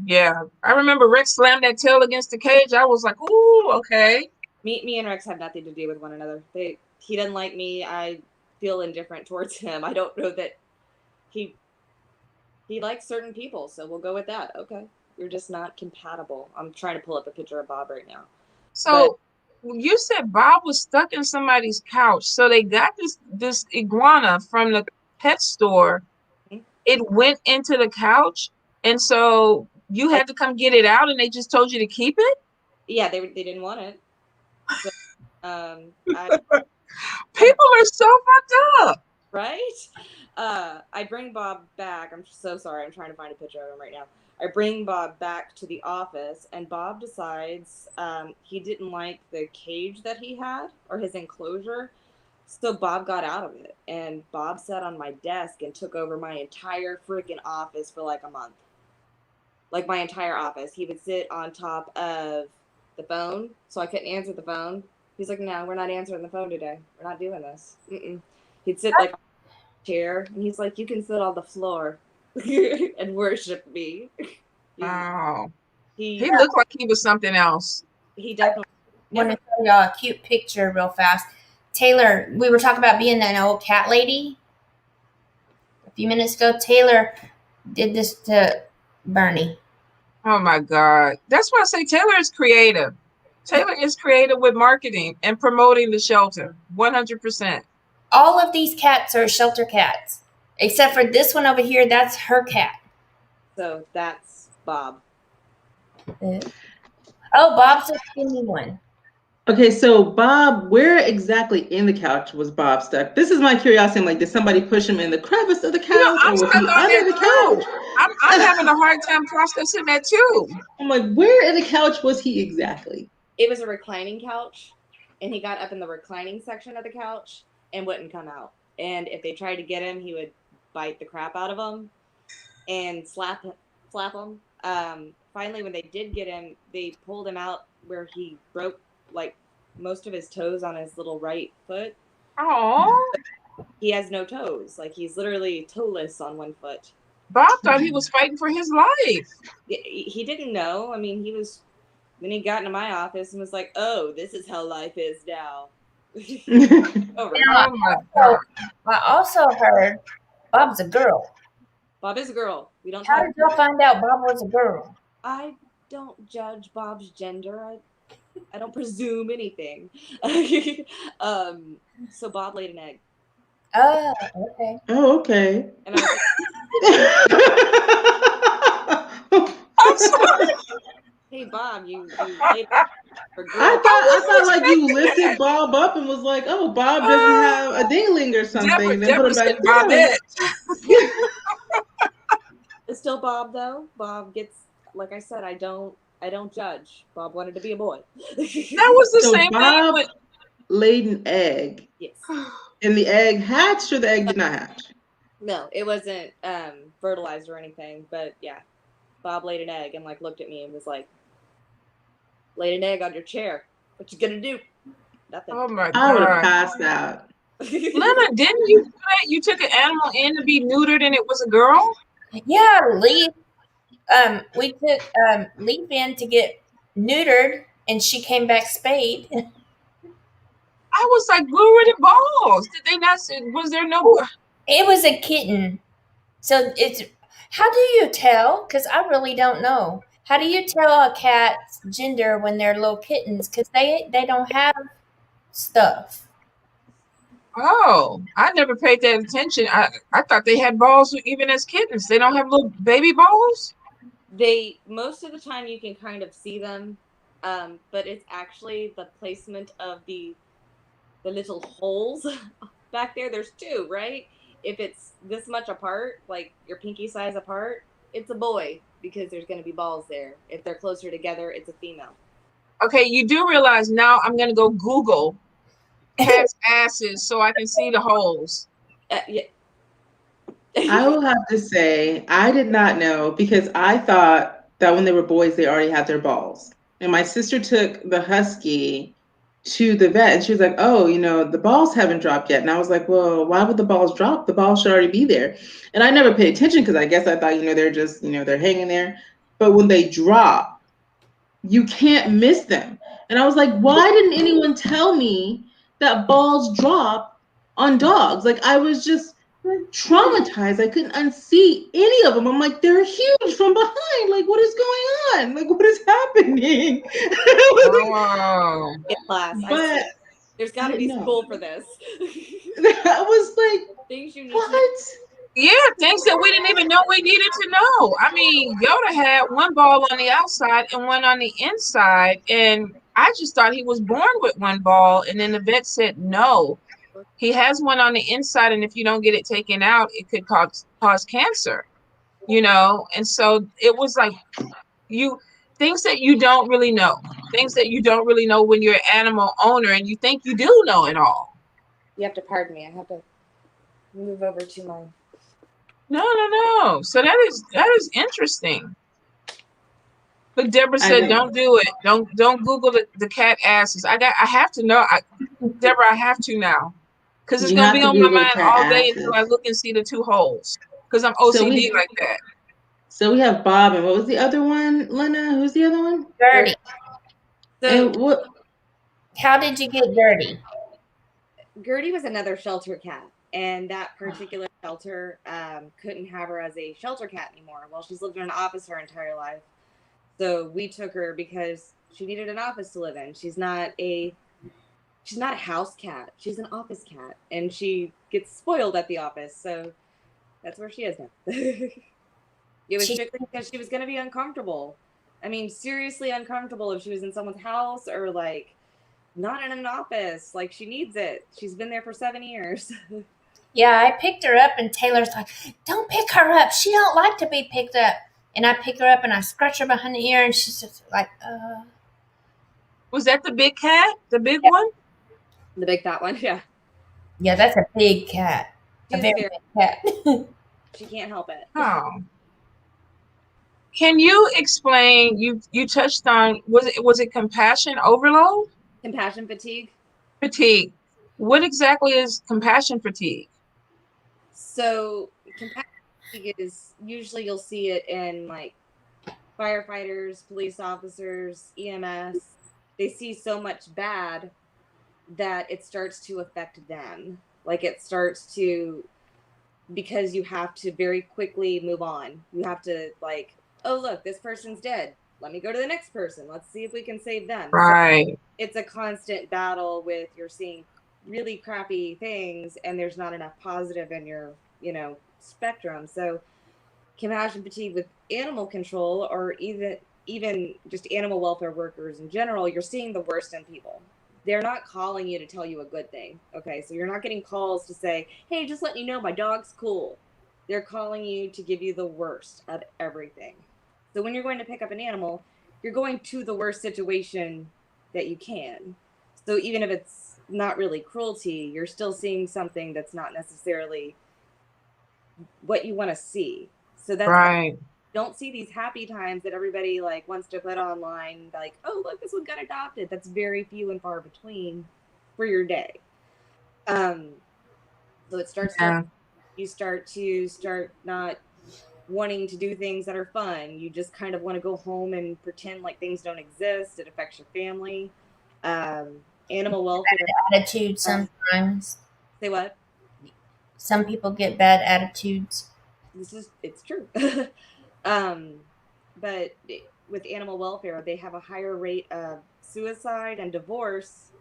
Yeah, I remember Rex slammed that tail against the cage. I was like, ooh, okay. Me and Rex have nothing to do with one another. He doesn't like me. I feel indifferent towards him. I don't know that he likes certain people, so we'll go with that. Okay, you're just not compatible. I'm trying to pull up a picture of Bob right now. So you said Bob was stuck in somebody's couch. So they got this iguana from the pet store. Mm-hmm. It went into the couch, and so you had to come get it out, and they just told you to keep it? Yeah, they didn't want it. So, people are so fucked up, right? I bring Bob back. I'm so sorry. I'm trying to find a picture of him right now. I bring Bob back to the office, and Bob decides he didn't like the cage that he had, or his enclosure. So Bob got out of it, and Bob sat on my desk and took over my entire freaking office for like a month. Like, my entire office. He would sit on top of the phone, so I couldn't answer the phone. He's like, no, we're not answering the phone today. We're not doing this. He'd sit like on a chair, and he's like, you can sit on the floor and worship me. wow. He looked like he was something else. He definitely. I want to show y'all a cute picture real fast. Taylor, we were talking about being an old cat lady a few minutes ago. Taylor did this to Bernie. Oh my God. That's why I say Taylor is creative. Taylor is creative with marketing and promoting the shelter. 100%. All of these cats are shelter cats, except for this one over here. That's her cat. So that's Bob. Oh, Bob's a skinny one. Okay, so Bob, where exactly in the couch was Bob stuck? This is my curiosity. I'm like, did somebody push him in the crevice of the couch, I'm or was stuck he on under there the too. couch? I'm having a hard time processing that too. I'm like, where in the couch was he exactly? It was a reclining couch, and he got up in the reclining section of the couch and wouldn't come out. And if they tried to get him, he would bite the crap out of them and slap him. Finally, when they did get him, they pulled him out where he broke like most of his toes on his little right foot. Oh, He has no toes. Like, he's literally toeless on one foot. Bob thought he was fighting for his life. He didn't know. I mean, then he got into my office and was like, "Oh, this is how life is now." Over. Oh my God. I also heard Bob's a girl. Bob is a girl. We don't How talk. did y'all find out Bob was a girl? I don't judge Bob's gender. I don't presume anything. So Bob laid an egg. Oh, okay. Oh, okay. And I was I'm sorry. like, "Hey, Bob, you laid an egg for girl." I thought like you lifted Bob up and was like, oh, Bob doesn't have a dingling or something. And then put him back down. It's still Bob though. Bob gets, like I said, I don't judge. Bob wanted to be a boy. That was the So same Bob thing with laid an egg. Yes. And the egg hatched or the egg did not hatch? No, it wasn't fertilized or anything, but yeah. Bob laid an egg and like looked at me and was like, "Laid an egg on your chair. What you gonna do?" Nothing. Oh my I would have God. passed out. Lynna, didn't you do that? You took an animal in to be neutered and it was a girl? Yeah, Leaf. We took Leaf in to get neutered, and she came back spayed. I was like, where were the balls? Did they not say, was there no? It was a kitten. So it's, how do you tell? Because I really don't know. How do you tell a cat's gender when they're little kittens? Because they don't have stuff. Oh, I never paid that attention. I thought they had balls even as kittens. They don't have little baby balls? They, most of the time you can kind of see them, but it's actually the placement of the little holes back there. There's two, right? If it's this much apart, like your pinky size apart, it's a boy because there's going to be balls there. If they're closer together, it's a female. Okay, you do realize now I'm going to go Google cats' asses so I can see the holes. Yeah. I will have to say, I did not know because I thought that when they were boys, they already had their balls. And my sister took the husky to the vet and she was like, oh, the balls haven't dropped yet. And I was like, well, why would the balls drop? The balls should already be there. And I never paid attention because I guess I thought, they're just, they're hanging there. But when they drop, you can't miss them. And I was like, why didn't anyone tell me that balls drop on dogs? Like, I was just traumatized. I couldn't unsee any of them. I'm like, they're huge from behind. Like, what is going on? Like, what is happening? Oh. Class. But there's got to be school for this. I was like, things you need what? Yeah, things that we didn't even know we needed to know. I mean, Yoda had one ball on the outside and one on the inside, and I just thought he was born with one ball, and then the vet said no. He has one on the inside, and if you don't get it taken out, it could cause cancer, and so it was like things that you don't really know, when you're an animal owner and you think you do know it all. You have to pardon me. I have to move over to my... No. So that is interesting. But Deborah said, don't do it. Don't Google the cat asses. I have to know. Deborah, I have to now. Because it's going to be on my mind all day until I look and see the two holes. Because I'm OCD like that. So we have Bob, and what was the other one, Lynna? Who's the other one? Dirty. So, how did you get Dirty? Gertie was another shelter cat, and that particular shelter couldn't have her as a shelter cat anymore. Well, she's lived in an office her entire life. So we took her because she needed an office to live in. She's not a house cat. She's an office cat, and she gets spoiled at the office. So that's where she is now. It was strictly because she was going to be uncomfortable. I mean, seriously uncomfortable if she was in someone's house or like not in an office. Like, she needs it. She's been there for 7 years. Yeah, I picked her up, and Taylor's like, don't pick her up. She don't like to be picked up. And I pick her up, and I scratch her behind the ear, and she's just like, Was that the big cat? The big one? The big fat one, yeah. Yeah, that's a big cat. She's a very big cat. She can't help it. Oh. Can you explain, you touched on, was it compassion overload? Compassion fatigue? Fatigue. What exactly is compassion fatigue? So compassion fatigue is usually you'll see it in like firefighters, police officers, EMS. They see so much bad that it starts to affect them. Like it starts to, because you have to very quickly move on. You have to like, oh look, this person's dead. Let me go to the next person. Let's see if we can save them. So Right. it's a constant battle with you're seeing really crappy things and there's not enough positive in your, spectrum. So compassion fatigue with animal control or even just animal welfare workers in general, you're seeing the worst in people. They're not calling you to tell you a good thing. Okay, so you're not getting calls to say, hey, just letting you know my dog's cool. They're calling you to give you the worst of everything. So when you're going to pick up an animal, you're going to the worst situation that you can. So even if it's not really cruelty, you're still seeing something that's not necessarily what you want to see. So that's Right. don't see these happy times that everybody like wants to put online, like, oh look, this one got adopted. That's very few and far between for your day. So it starts Yeah. to, you start not wanting to do things that are fun. You just kind of want to go home and pretend like things don't exist. It affects your family. Animal welfare. Attitude sometimes. Say what? Some people get bad attitudes. It's true. But with animal welfare, they have a higher rate of suicide and divorce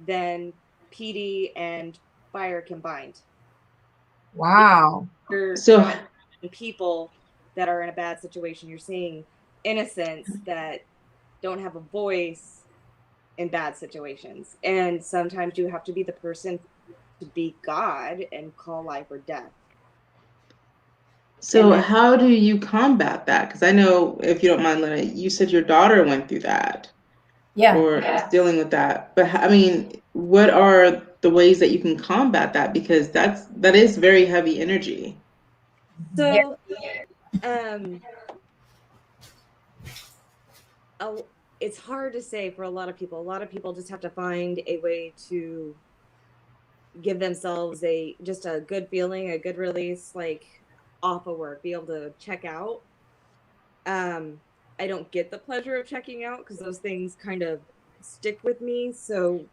than PD and fire combined. Wow. You're So not seeing people that are in a bad situation. You're seeing innocents that don't have a voice in bad situations. And sometimes you have to be the person to be God and call life or death. So how do you combat that? Because I know, if you don't mind, Lynna, you said your daughter went through that or is dealing with that. But I mean, what are the ways that you can combat that? Because that is very heavy energy. So, it's hard to say for a lot of people. A lot of people just have to find a way to give themselves just a good feeling, a good release, like off of work, be able to check out. I don't get the pleasure of checking out because those things kind of stick with me. So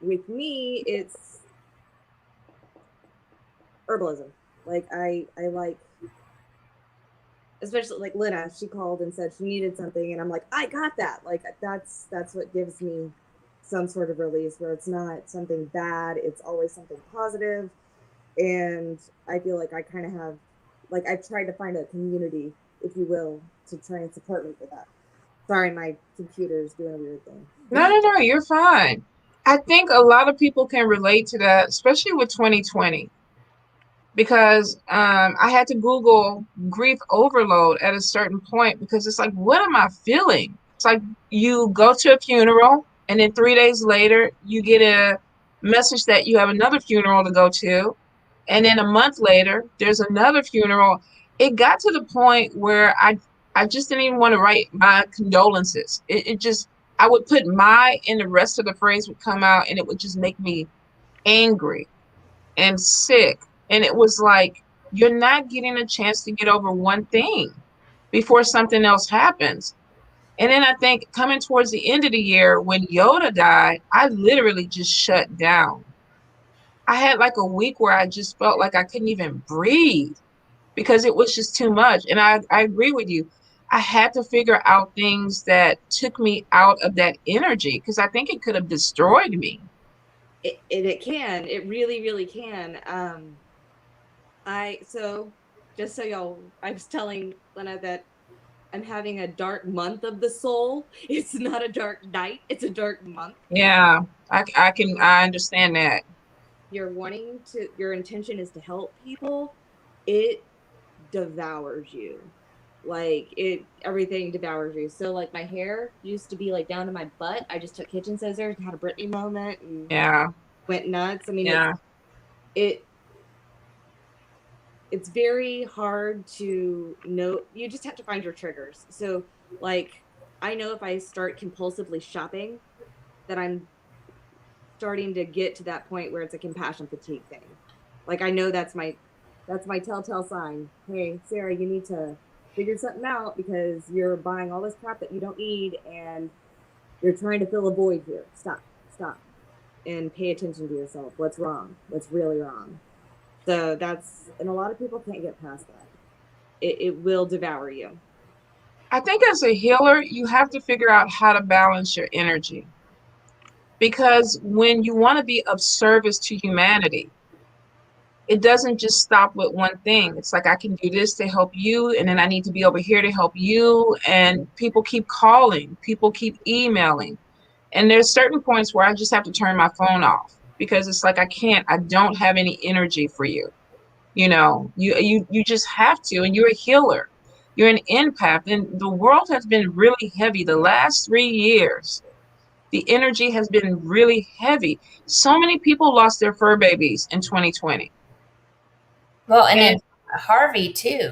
with me, it's herbalism. Like I like, especially like Lynna, she called and said she needed something, and I'm like, I got that. Like that's what gives me some sort of release, where it's not something bad, it's always something positive. And I feel like I kind of have, like, I've tried to find a community, if you will, to try and support me for that. Sorry, my computer's doing a weird thing. No, you're fine. I think a lot of people can relate to that, especially with 2020, because I had to Google grief overload at a certain point because it's like, what am I feeling? It's like you go to a funeral and then 3 days later you get a message that you have another funeral to go to. And then a month later, there's another funeral. It got to the point where I just didn't even want to write my condolences. It just, I would put my, and the rest of the phrase would come out and it would just make me angry and sick. And it was like, you're not getting a chance to get over one thing before something else happens. And then I think coming towards the end of the year when Yoda died, I literally just shut down. I had like a week where I just felt like I couldn't even breathe because it was just too much. And I agree with you. I had to figure out things that took me out of that energy because I think it could have destroyed me. It can. It really, really can. So just so y'all, I was telling Lynna that I'm having a dark month of the soul. It's not a dark night, it's a dark month. Yeah, I understand that. Your intention is to help people, it devours you. Like everything devours you. So like my hair used to be like down to my butt. I just took kitchen scissors and had a Britney moment and Yeah. went nuts. I mean, Yeah. it's very hard to know. You just have to find your triggers. So like I know if I start compulsively shopping that I'm starting to get to that point where it's a compassion fatigue thing. Like, I know that's my telltale sign. Hey, Sarah, you need to figure something out because you're buying all this crap that you don't need and you're trying to fill a void here. Stop, and pay attention to yourself. What's wrong? What's really wrong? So and a lot of people can't get past that. It will devour you. I think as a healer, you have to figure out how to balance your energy. Because when you want to be of service to humanity, it doesn't just stop with one thing. It's like, I can do this to help you, and then I need to be over here to help you. And people keep calling, people keep emailing. And there's certain points where I just have to turn my phone off because it's like, I don't have any energy for you. You just have to, and you're a healer. You're an empath, and the world has been really heavy the last 3 years. The energy has been really heavy. So many people lost their fur babies in 2020. Well, and then Harvey too.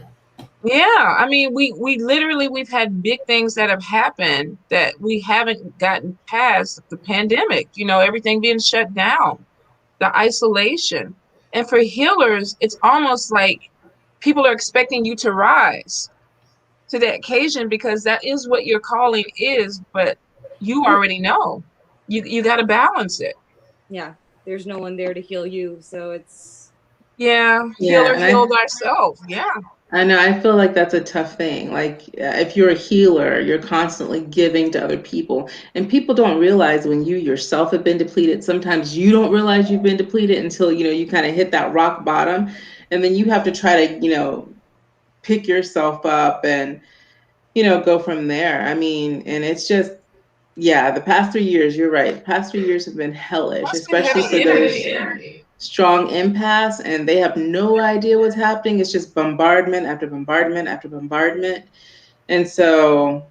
Yeah, I mean, we've had big things that have happened that we haven't gotten past the pandemic, everything being shut down, the isolation. And for healers, it's almost like people are expecting you to rise to the occasion because that is what your calling is, but you already know. You got to balance it. Yeah, there's no one there to heal you, so it's... Yeah, healer healed ourselves. Yeah. I know. I feel like that's a tough thing. Like, if you're a healer, you're constantly giving to other people. And people don't realize when you yourself have been depleted. Sometimes you don't realize you've been depleted until, you kind of hit that rock bottom. And then you have to try to, pick yourself up and, go from there. I mean, and it's just, the past 3 years, you're right. The past 3 years have been hellish, especially for those strong empaths, and they have no idea what's happening. It's just bombardment after bombardment after bombardment. And so,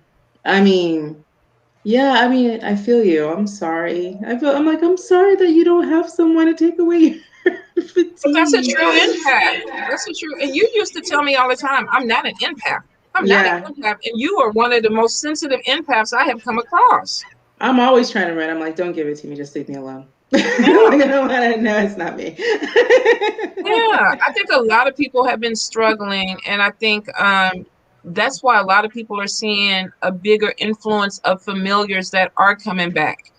I mean, I feel you. I'm sorry. I'm sorry that you don't have someone to take away your fatigue. But that's a true empath. That's a true, and you used to tell me all the time, I'm not an empath. I'm not an empath. And you are one of the most sensitive empaths I have come across. I'm always trying to run. I'm like, don't give it to me. Just leave me alone. Like, I don't want to know it's not me. Yeah, I think a lot of people have been struggling, and I think that's why a lot of people are seeing a bigger influence of familiars that are coming back.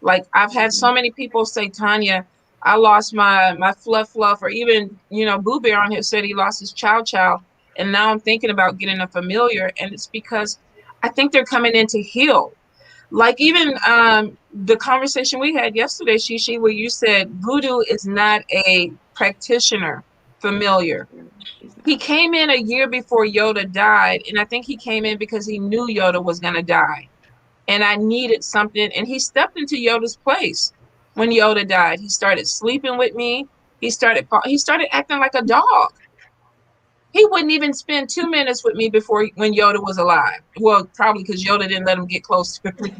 Like, I've had so many people say, Tonya, I lost my fluff, or even, Boo Bear on here said he lost his chow, and now I'm thinking about getting a familiar, and it's because I think they're coming in to heal. Like, even the conversation we had yesterday, Shishi, where you said voodoo is not a practitioner familiar. He came in a year before Yoda died, and I think he came in because he knew Yoda was going to die. And I needed something, and he stepped into Yoda's place when Yoda died. He started sleeping with me. He started acting like a dog. He wouldn't even spend 2 minutes with me when Yoda was alive. Well, probably because Yoda didn't let him get close to me.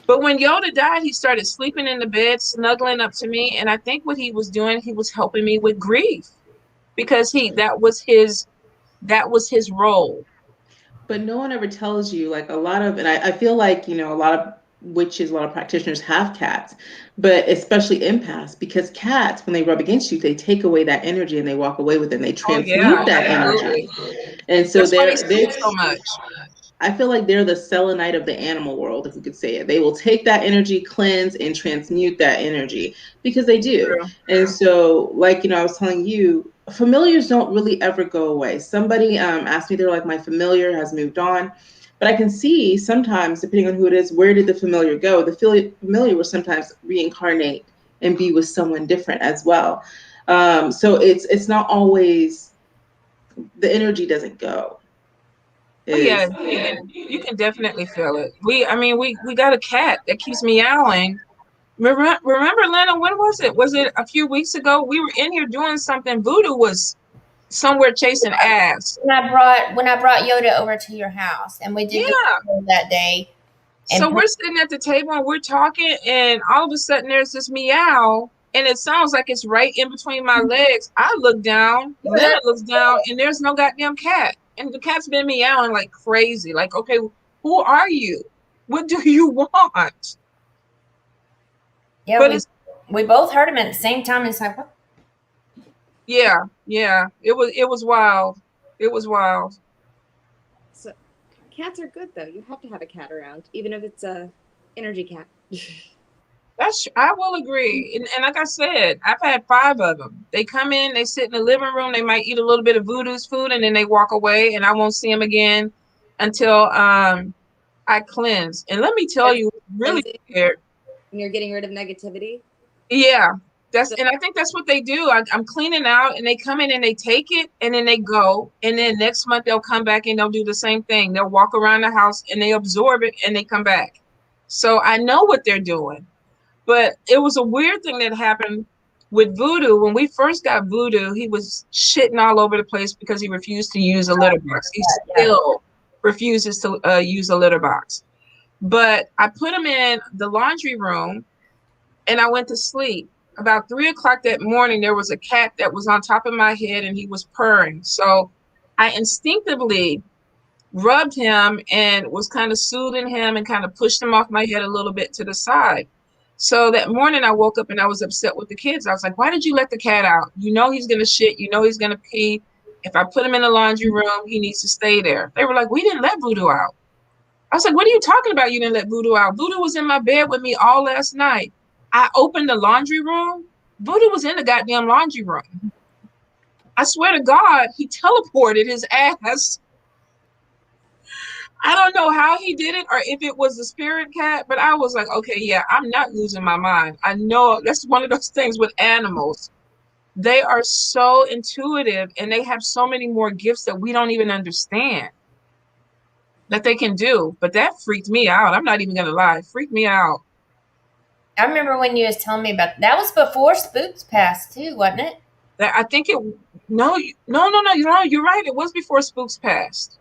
But when Yoda died, he started sleeping in the bed, snuggling up to me. And I think what he was doing, he was helping me with grief because that was his role. But no one ever tells you, like, and I feel like, a lot of witches, a lot of practitioners have cats, but especially empaths, because cats, when they rub against you, they take away that energy and they walk away with it and they transmute that energy. And so that's why they speak so much. I feel like they're the selenite of the animal world, if we could say it. They will take that energy, cleanse, and transmute that energy because they do. True. And so, like, I was telling you, familiars don't really ever go away. Somebody asked me, they're like, my familiar has moved on. But I can see sometimes, depending on who it is, where did the familiar go? The familiar will sometimes reincarnate and be with someone different as well. So it's not always, the energy doesn't go. Yeah, you can definitely feel it. We got a cat that keeps meowing. Remember, Lynna, when was it? Was it a few weeks ago? We were in here doing something. Voodoo was somewhere chasing ass. When I brought Yoda over to your house, and we did that day. So we're sitting at the table and we're talking, and all of a sudden there's this meow, and it sounds like it's right in between my legs. I look down, Lynna looks down, and there's no goddamn cat. And the cat's been meowing like crazy. Like, okay, who are you? What do you want? Yeah, But we both heard them at the same time. And it's like, what? yeah, it was wild. It was wild. So cats are good though. You have to have a cat around, even if it's a energy cat. I will agree. And like I said, I've had 5 of them. They come in, they sit in the living room, they might eat a little bit of Voodoo's food, and then they walk away, and I won't see them again until I cleanse. And let me tell you, really weird. When you're getting rid of negativity. Yeah. And I think that's what they do. I'm cleaning out, and they come in and they take it, and then they go, and then next month they'll come back and they'll do the same thing. They'll walk around the house and they absorb it and they come back. So I know what they're doing. But it was a weird thing that happened with Voodoo. When we first got Voodoo, he was shitting all over the place because he refused to use a litter box. He still refuses to use a litter box. But I put him in the laundry room and I went to sleep. About 3 o'clock that morning, there was a cat that was on top of my head and he was purring. So I instinctively rubbed him and was kind of soothing him and kind of pushed him off my head a little bit to the side. So that morning I woke up and I was upset with the kids. I was like, why did you let the cat out? You know he's going to shit. You know he's going to pee. If I put him in the laundry room, he needs to stay there. They were like, we didn't let Voodoo out. I was like, what are you talking about? You didn't let Voodoo out. Voodoo was in my bed with me all last night. I opened the laundry room. Voodoo was in the goddamn laundry room. I swear to God, he teleported his ass. I don't know how he did it or if it was the spirit cat, but I was like, okay, yeah, I'm not losing my mind. I know that's one of those things with animals. They are so intuitive and they have so many more gifts that we don't even understand that they can do. But that freaked me out. I'm not even going to lie. It freaked me out. I remember when you was telling me about that was before Spooks passed too, wasn't it? I think no, you're right. It was before Spooks passed.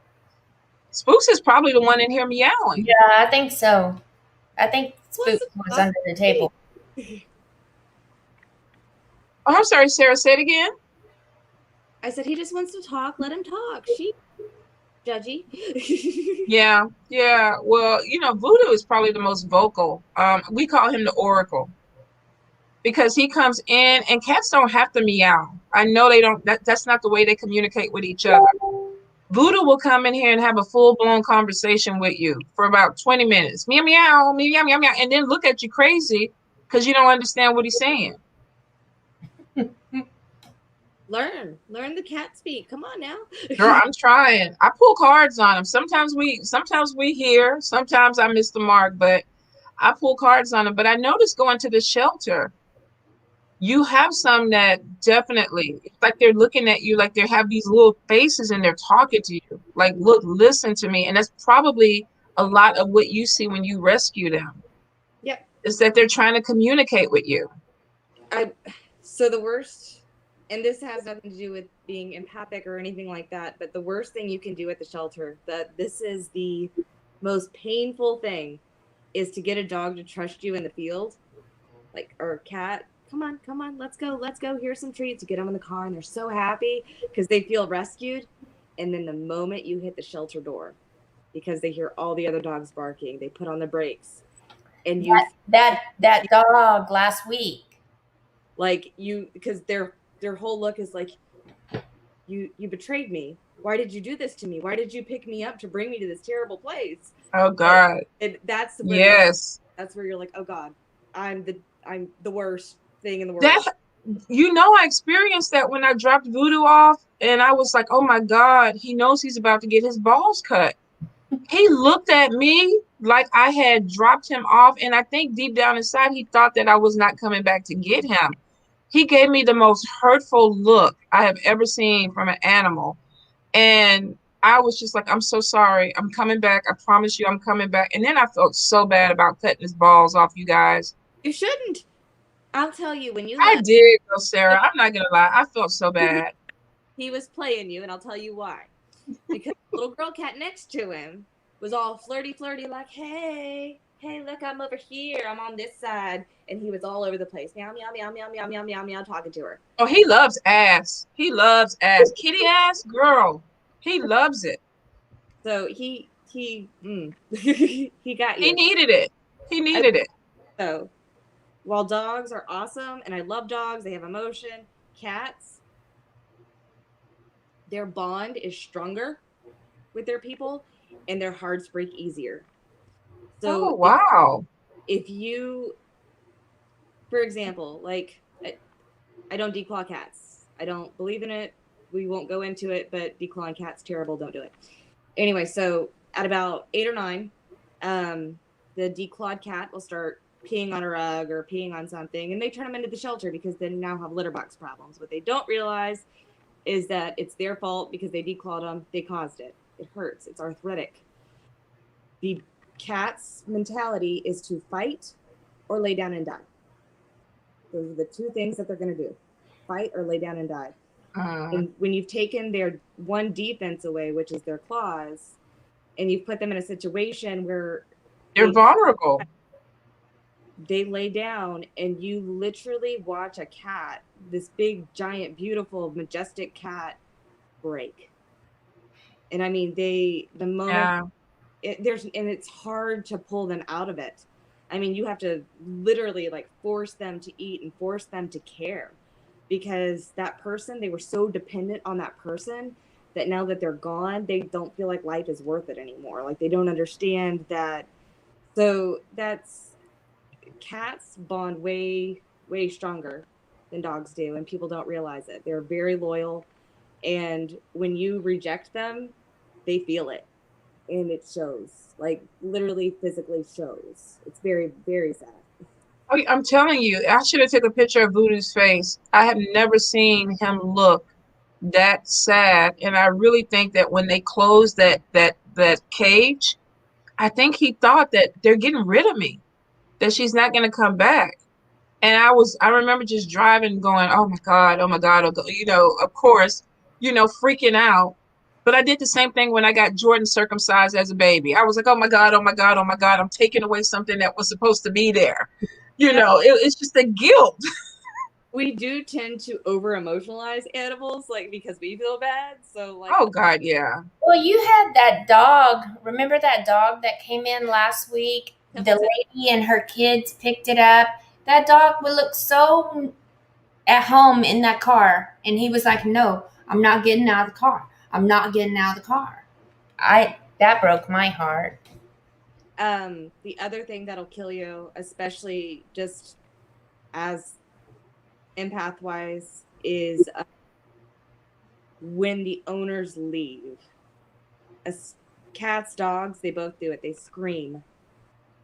Spooks is probably the one in here meowing. Yeah, I think so. I think Spooks was under the table. Oh, I'm sorry, Sarah. Say it again. I said he just wants to talk. Let him talk. She judgy. Yeah. Well, Voodoo is probably the most vocal. We call him the Oracle because he comes in, and cats don't have to meow. I know they don't. That's not the way they communicate with each other. Voodoo will come in here and have a full-blown conversation with you for about 20 minutes. Meow, meow, meow, meow, meow, and then look at you crazy because you don't understand what he's saying. Learn the cat speak. Come on now. Girl, I'm trying. I pull cards on him. Sometimes we hear, sometimes I miss the mark, but I pull cards on him. But I noticed going to the shelter, you have some that definitely, it's like they're looking at you, like they have these little faces and they're talking to you. Like, look, listen to me. And that's probably a lot of what you see when you rescue them. Yep. Is that they're trying to communicate with you. So the worst, and this has nothing to do with being empathic or anything like that, but the worst thing you can do at the shelter, this is the most painful thing, is to get a dog to trust you in the field, or a cat. Come on, let's go. Here's some treats. You get them in the car, and they're so happy because they feel rescued. And then the moment you hit the shelter door, because they hear all the other dogs barking, they put on the brakes, and that dog last week, because their whole look is like, you betrayed me. Why did you do this to me? Why did you pick me up to bring me to this terrible place? Oh God. That's where yes. That's where you're like, oh God, I'm the worst thing in the world. I experienced that when I dropped Voodoo off, and I was like, oh my God, he knows he's about to get his balls cut. He looked at me like I had dropped him off, and I think deep down inside he thought that I was not coming back to get him. He gave me the most hurtful look I have ever seen from an animal. And I was just like, I'm so sorry. I'm coming back. I promise you I'm coming back. And then I felt so bad about cutting his balls off, you guys. You shouldn't. I'll tell you, when you I did, though, Sarah. I'm not going to lie. I felt so bad. He was playing you, and I'll tell you why. Because the little girl cat next to him was all flirty, like, hey, look, I'm over here. I'm on this side. And he was all over the place. Meow, meow, meow, meow, meow, meow, meow, meow, talking to her. Oh, he loves ass. He loves ass. Kitty ass, girl. He loves it. So he he got you. He needed it. So while dogs are awesome, and I love dogs, they have emotion, cats, their bond is stronger with their people, and their hearts break easier. Oh, So wow. if you, for example, like I don't declaw cats. I don't believe in it. We won't go into it, but declawing cats terrible. Don't do it. Anyway, so at about 8 or 9, the declawed cat will start peeing on a rug or peeing on something, and they turn them into the shelter because they now have litter box problems. What they don't realize is that it's their fault because they declawed them. They caused it. It hurts. It's arthritic. The cat's mentality is to fight or lay down and die. Those are the two things that they're going to do: fight or lay down and die. And when you've taken their one defense away, which is their claws, and you've put them in a situation where They're vulnerable. They lay down, and you literally watch a cat, this big, giant, beautiful, majestic cat, break. And I mean, the moment and it's hard to pull them out of it. I mean, you have to literally like force them to eat and force them to care, because that person, they were so dependent on that person that now that they're gone, they don't feel like life is worth it anymore. Like they don't understand that. So that's, cats bond way, way stronger than dogs do, and people don't realize it. They're very loyal, and when you reject them, they feel it, and it shows, like literally physically shows. It's very, very sad. Oh, I'm telling you, I should have taken a picture of Voodoo's face. I have never seen him look that sad, and I really think that when they closed that cage, I think he thought that they're getting rid of me, that she's not going to come back. And I remember just driving, going, oh my God, oh my God, oh God, of course, freaking out. But I did the same thing when I got Jordan circumcised as a baby. I was like, oh my God, oh my God, oh my God, I'm taking away something that was supposed to be there. It's just the guilt. We do tend to over emotionalize animals, like because we feel bad. So like, Oh God, yeah. Well, you had that dog. Remember that dog that came in last week? The lady and her kids picked it up. That dog would look so at home in that car. And he was like, no, I'm not getting out of the car. I'm not getting out of the car. That broke my heart. The other thing that'll kill you, especially just as empath wise, is when the owners leave. As cats, dogs, they both do it. They scream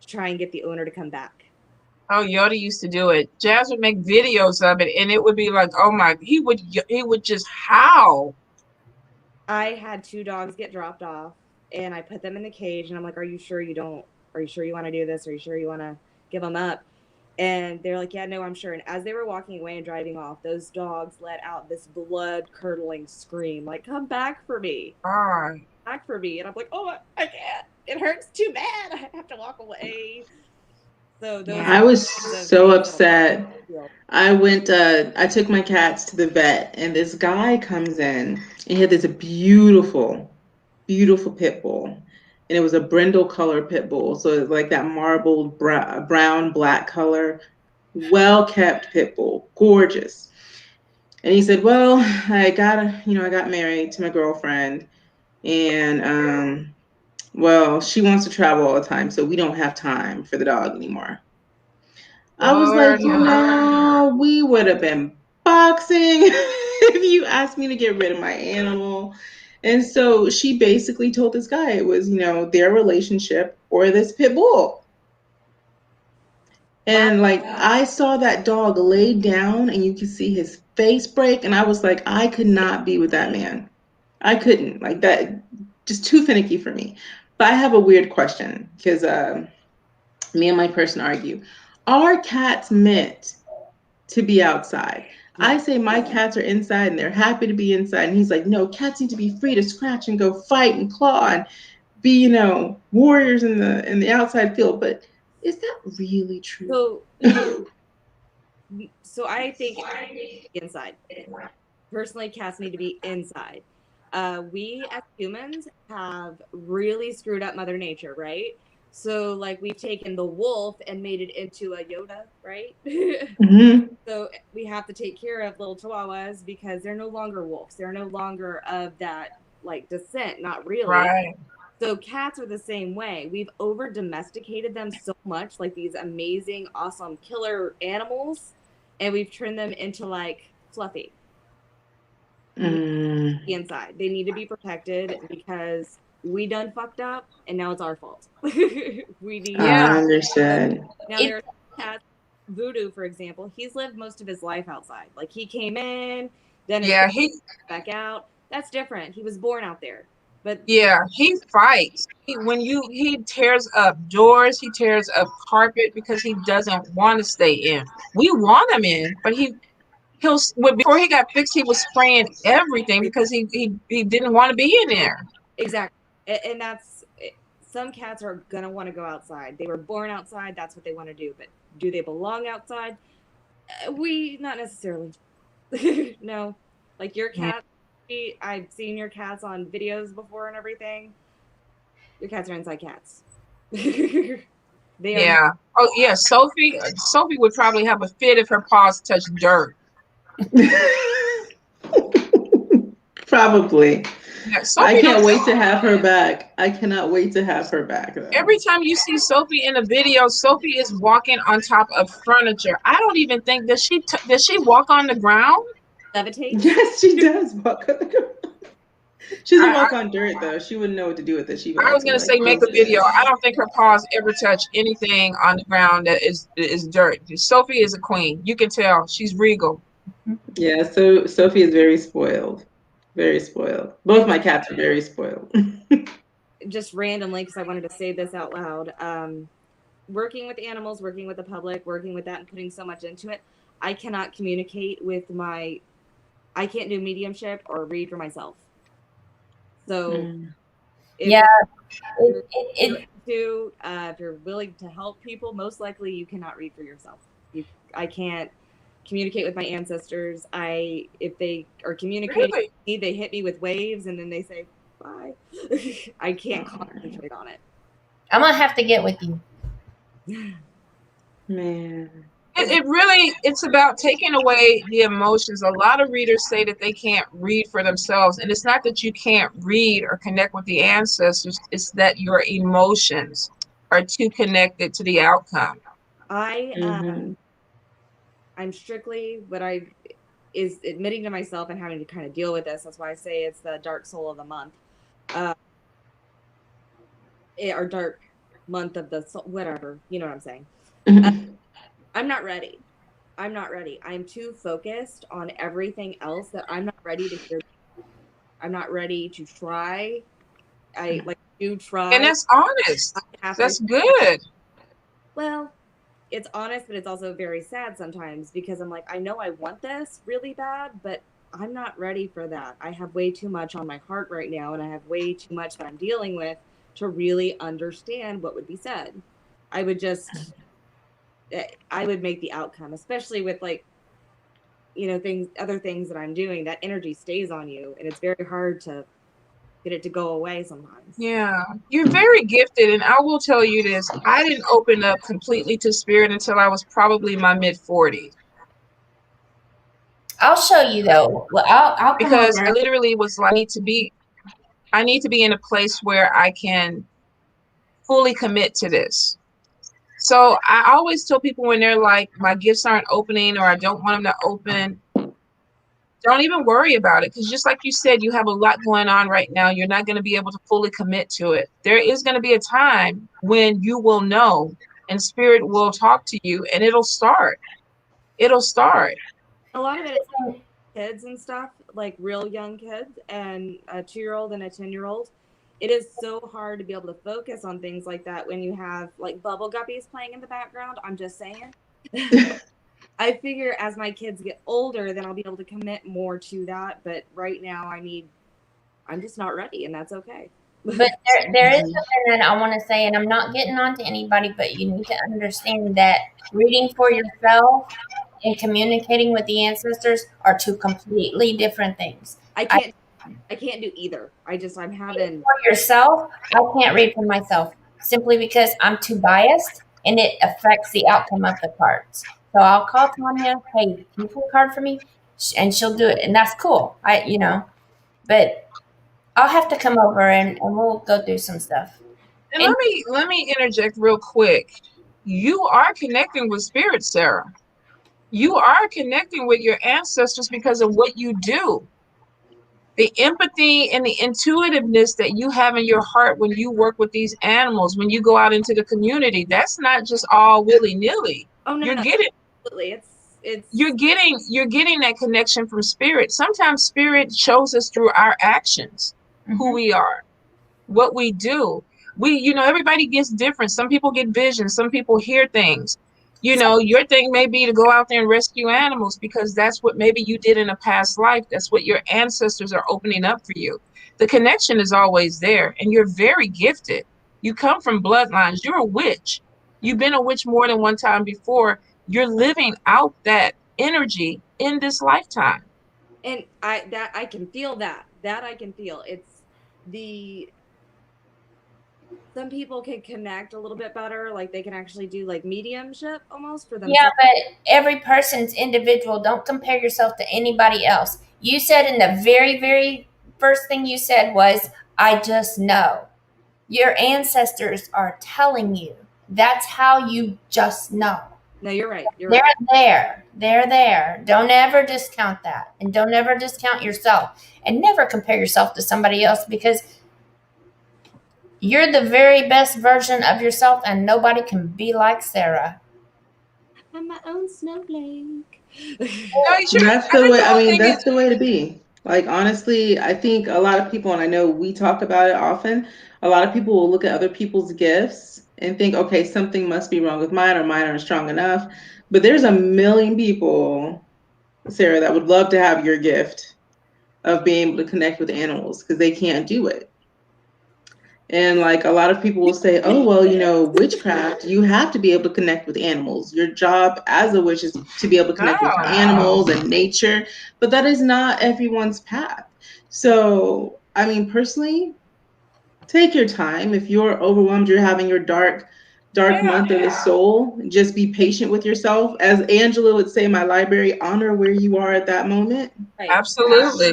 to try and get the owner to come back. Oh, Yoda used to do it. Jazz would make videos of it, and it would be like, oh my, he would just howl. I had 2 dogs get dropped off, and I put them in the cage, and I'm like, are you sure you want to do this? Are you sure you want to give them up? And they're like, yeah, no, I'm sure. And as they were walking away and driving off, those dogs let out this blood-curdling scream, like, come back for me. Back for me. And I'm like, oh, I can't. It hurts too bad. I have to walk away. So I was so upset. I took my cats to the vet, and this guy comes in, and he had this beautiful, beautiful pit bull. And it was a brindle color pit bull. So it's like that marbled brown, black color, well-kept pit bull, gorgeous. And he said, well, I got married to my girlfriend, and well, she wants to travel all the time, so we don't have time for the dog anymore. I was like, no, we would have been boxing if you asked me to get rid of my animal. And so she basically told this guy it was, their relationship or this pit bull. And like, I saw that dog lay down and you could see his face break. And I was like, I could not be with that man. I couldn't. Like, that, just too finicky for me. But I have a weird question, because me and my person argue. Are cats meant to be outside? I say my cats are inside and they're happy to be inside. And he's like, no, cats need to be free to scratch and go fight and claw and be, warriors in the outside field. But is that really true? So I think inside. Personally, cats need to be inside. We as humans have really screwed up Mother Nature, right? So like we've taken the wolf and made it into a Yoda, right? Mm-hmm. So we have to take care of little chihuahuas because they're no longer wolves. They're no longer of that like descent, not really. Right. So cats are the same way. We've over domesticated them so much, like these amazing, awesome killer animals, and we've turned them into like fluffy. Mm. Inside, they need to be protected because we done fucked up, and now it's our fault. We need. Yeah. I understand. Now there are cats. Voodoo, for example, he's lived most of his life outside. Like he came in, then Yeah, he back out. That's different. He was born out there. But he fights. He tears up doors, he tears up carpet because he doesn't want to stay in. We want him in, but before he got fixed, he was spraying everything because he didn't want to be in there. exactly, and that's some cats are gonna want to go outside. They were born outside. That's what they want to do. But do they belong outside? We not necessarily. No, like your cat. I've seen your cats on videos before and everything. Your cats are inside cats. They are. Yeah. Oh yeah, Sophie would probably have a fit if her paws touched dirt. Probably. Yeah, I Sophie can't wait to have her back. I cannot wait to have her back. Though. Every time you see Sophie in a video, Sophie is walking on top of furniture. I don't even think does she walk on the ground? Levitate? Yes, she does walk on the ground. She doesn't walk on dirt though. She wouldn't know what to do with it. She I was gonna say make a video. I don't think her paws ever touch anything on the ground that is dirt. Sophie is a queen. You can tell she's regal. Yeah, so Sophie is very spoiled. Very spoiled. Both my cats are very spoiled. Just randomly, because I wanted to say this out loud. Working with animals, working with the public, working with that and putting so much into it, I cannot communicate with I can't do mediumship or read for myself. So if you're willing to help people, most likely you cannot read for yourself. I can't communicate with my ancestors. If they are communicating with me, they hit me with waves and then they say bye. I can't concentrate on it. I'm gonna have to get with you. Man. It's about taking away the emotions. A lot of readers say that they can't read for themselves. And it's not that you can't read or connect with the ancestors. It's that your emotions are too connected to the outcome. I'm strictly is admitting to myself and having to kind of deal with this. That's why I say it's the dark soul of the month. Or dark month of the soul, whatever. You know what I'm saying? I'm not ready. I'm too focused on everything else that I'm not ready to hear. I'm not ready to try. I do try. And that's honest. That's good. Well, it's honest, but it's also very sad sometimes because I'm like, I know I want this really bad, but I'm not ready for that. I have way too much on my heart right now, and I have way too much that I'm dealing with to really understand what would be said. I would make the outcome, especially with other things that I'm doing. That energy stays on you, and it's very hard to get it to go away sometimes. Yeah, you're very gifted, and I will tell you this: I didn't open up completely to spirit until I was probably my mid-40s. I'll show you though. Well, I'll because I literally was like, I need to be in a place where I can fully commit to this. So I always tell people when they're like, my gifts aren't opening or I don't want them to open, don't even worry about it. Because just like you said, you have a lot going on right now. You're not going to be able to fully commit to it. There is going to be a time when you will know and spirit will talk to you and it'll start. It'll start. A lot of it is kids and stuff, like real young kids and a 2-year-old and a 10-year-old. It is so hard to be able to focus on things like that when you have like bubble guppies playing in the background. I'm just saying. I figure as my kids get older, then I'll be able to commit more to that. But right now I'm just not ready, and that's okay. But there is something that I want to say, and I'm not getting on to anybody, but you need to understand that reading for yourself and communicating with the ancestors are two completely different things. I can't do either. I'm having for yourself. I can't read for myself. simply because I'm too biased and it affects the outcome of the cards. So I'll call Tonya, hey, can you pull a card for me? And she'll do it. And that's cool. But I'll have to come over and we'll go through some stuff. And let me interject real quick. You are connecting with spirit, Sarah. You are connecting with your ancestors because of what you do. The empathy and the intuitiveness that you have in your heart when you work with these animals, when you go out into the community, that's not just all willy-nilly. Oh no, you're no, getting absolutely. It's you're getting that connection from spirit. Sometimes spirit shows us through our actions who we are, what we do. Everybody gets different. Some people get visions, some people hear things. Your thing may be to go out there and rescue animals because that's what maybe you did in a past life. That's what your ancestors are opening up for you. The connection is always there, and you're very gifted. You come from bloodlines. You're a witch. You've been a witch more than one time before. You're living out that energy in this lifetime. and I can feel that. That I can feel. It's the some people can connect a little bit better, like they can actually do like mediumship almost for Yeah, themselves. but every person's individual. Don't compare yourself to anybody else. You said in the very, very first thing you said was, I just know. Your ancestors are telling you. That's how you just know. No, you're right. You're They're right. there. They're there. Don't ever discount that. And don't ever discount yourself. And never compare yourself to somebody else because you're the very best version of yourself and nobody can be like Sarah. I'm my own snowflake. That's I the think way, the I whole mean, thing that's is, the way to be. Like, honestly, I think a lot of people, and I know we talk about it often, a lot of people will look at other people's gifts and think, okay, something must be wrong with mine or mine aren't strong enough. But there's a million people, Sarah, that would love to have your gift of being able to connect with animals because they can't do it. And like a lot of people will say, oh, well, witchcraft, you have to be able to connect with animals. Your job as a witch is to be able to connect with animals and nature, but that is not everyone's path. So, I mean, personally, take your time. If you're overwhelmed, you're having your dark month of the soul, just be patient with yourself. As Angela would say in my library, honor where you are at that moment. Right. absolutely.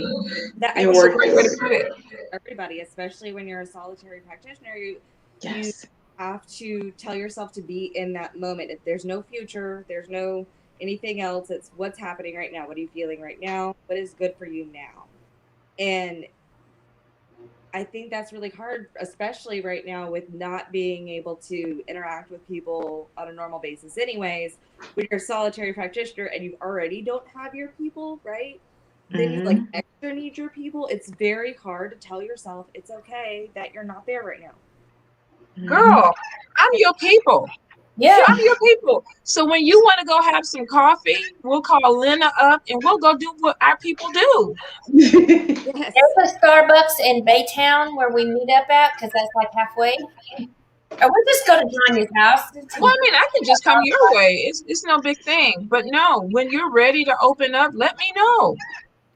That I And That's a work great through way to it. put it. everybody, especially when you're a solitary practitioner, you Yes. have to tell yourself to be in that moment. If there's no future, there's no anything else. It's what's happening right now. What are you feeling right now? What is good for you now? And I think that's really hard, especially right now with not being able to interact with people on a normal basis, anyways. When you're a solitary practitioner and you already don't have your people, right? Then you like Mm-hmm. extra need your people. It's very hard to tell yourself it's okay that you're not there right now. Girl, I'm your people. Yeah. I'm your people. So when you want to go have some coffee, we'll call Lynna up and we'll go do what our people do. Yes. There's a Starbucks in Baytown where we meet up at because that's like halfway. Or we just go to Tanya's house. Well, I mean, I can just come your way. It's no big thing. But no, when you're ready to open up, let me know.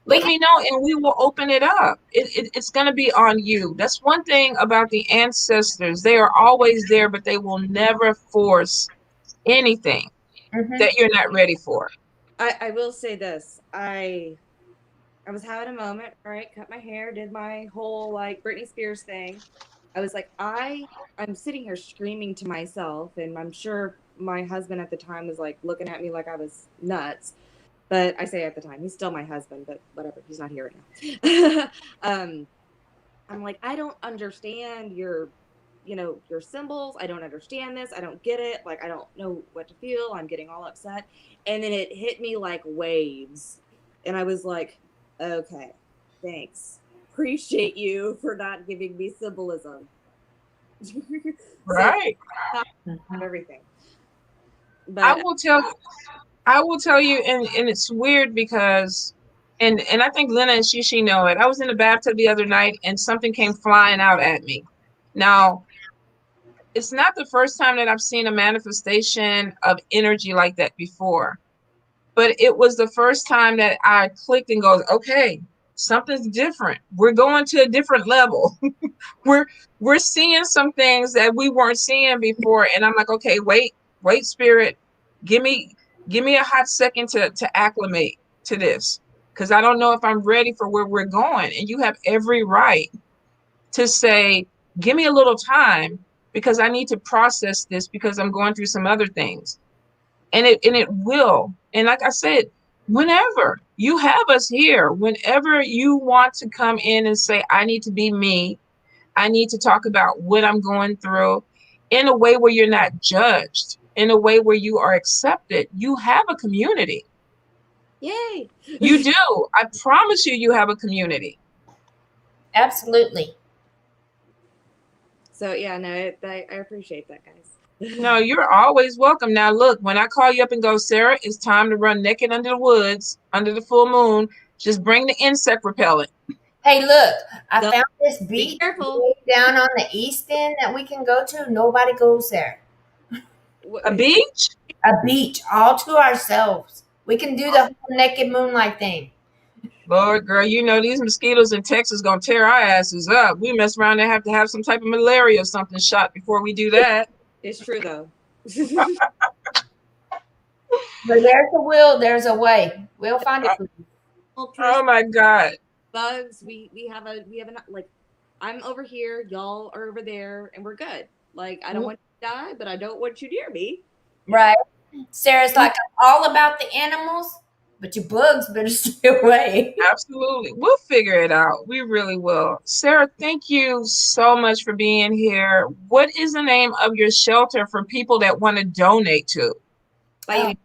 Let me know and we will open it up. It's going to be on you. That's one thing about the ancestors. They are always there, but they will never force anything that you're not ready for. I will say this. I was having a moment, right? Cut my hair, did my whole like Britney Spears thing. I was like, I'm sitting here screaming to myself, and I'm sure my husband at the time was like looking at me like I was nuts. But I say at the time, he's still my husband, but whatever, he's not here right now. I'm like, I don't understand your symbols. I don't understand this. I don't get it. Like, I don't know what to feel. I'm getting all upset. And then it hit me like waves. And I was like, okay, thanks. Appreciate you for not giving me symbolism. Right. So, everything. But I will tell you, and it's weird because and I think Lynna and Shishi know it. I was in the bathtub the other night and something came flying out at me. Now, it's not the first time that I've seen a manifestation of energy like that before, but it was the first time that I clicked and goes, okay, something's different. We're going to a different level. we're seeing some things that we weren't seeing before. And I'm like, okay, wait, spirit, give me a hot second to acclimate to this. Because I don't know if I'm ready for where we're going. And you have every right to say, give me a little time because I need to process this because I'm going through some other things. And it will. And like I said, whenever you have us here, whenever you want to come in and say, I need to be me, I need to talk about what I'm going through in a way where you're not judged, in a way where you are accepted, you have a community. Yay! You do. I promise you have a community. Absolutely. So yeah, no, I appreciate that, guys. No, you're always welcome. Now look, when I call you up and go, Sarah, it's time to run naked under the woods, under the full moon, just bring the insect repellent. Hey, look, I Don't- found this Be beach careful. way down on the east end that we can go to. Nobody goes there. A beach? A beach all to ourselves. We can do the whole naked moonlight thing. Lord, girl, you know these mosquitoes in Texas gonna tear our asses up. We mess around and have to have some type of malaria or something shot before we do that. It's true though. But there's a will, there's a way. We'll find it. Oh my God. Bugs, we have a like, I'm over here, y'all are over there, and we're good. Like, I don't want you to die, but I don't want you near me. Right. Sarah's like, I'm all about the animals, but your bugs better stay away. Absolutely. We'll figure it out. We really will. Sarah, thank you so much for being here. What is the name of your shelter for people that want to donate to? Bayou.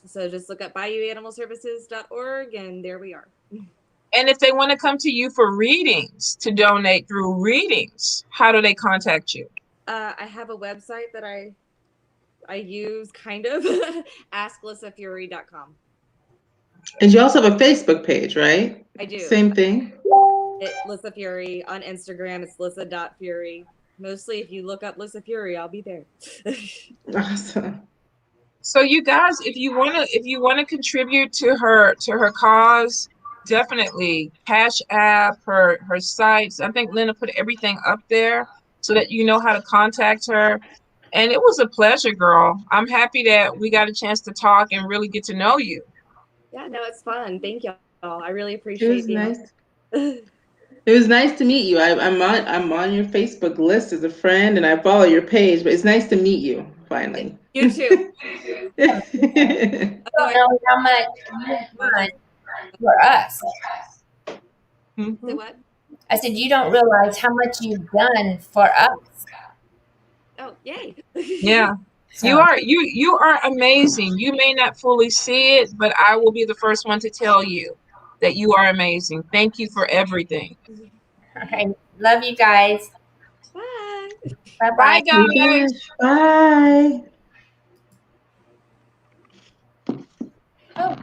So just look up bayouanimalservices.org and there we are. And if they want to come to you for readings, to donate through readings, how do they contact you? I have a website that I use, kind of, asklyssafury.com. And you also have a Facebook page, right? I do. Same thing. Lyssa Fury. On Instagram, it's lyssa.fury. Mostly, if you look up Lyssa Fury, I'll be there. Awesome. So you guys, if you wanna contribute to her cause, definitely CashApp, her sites. I think Lynna put everything up there so that you know how to contact her. And it was a pleasure, girl. I'm happy that we got a chance to talk and really get to know you. Yeah, no, it's fun. Thank y'all. I really It appreciate was nice. it. It was nice to meet you. I'm on your Facebook list as a friend, and I follow your page. But it's nice to meet you finally. You too. I don't know how much you've done for us. Mm-hmm. Say what? I said, you don't realize how much you've done for us. Oh, yay. Yeah. So, You are amazing. You may not fully see it, but I will be the first one to tell you that you are amazing. Thank you for everything. okay. Love you guys. Bye. Bye-bye. Bye, guys. Bye. Oh.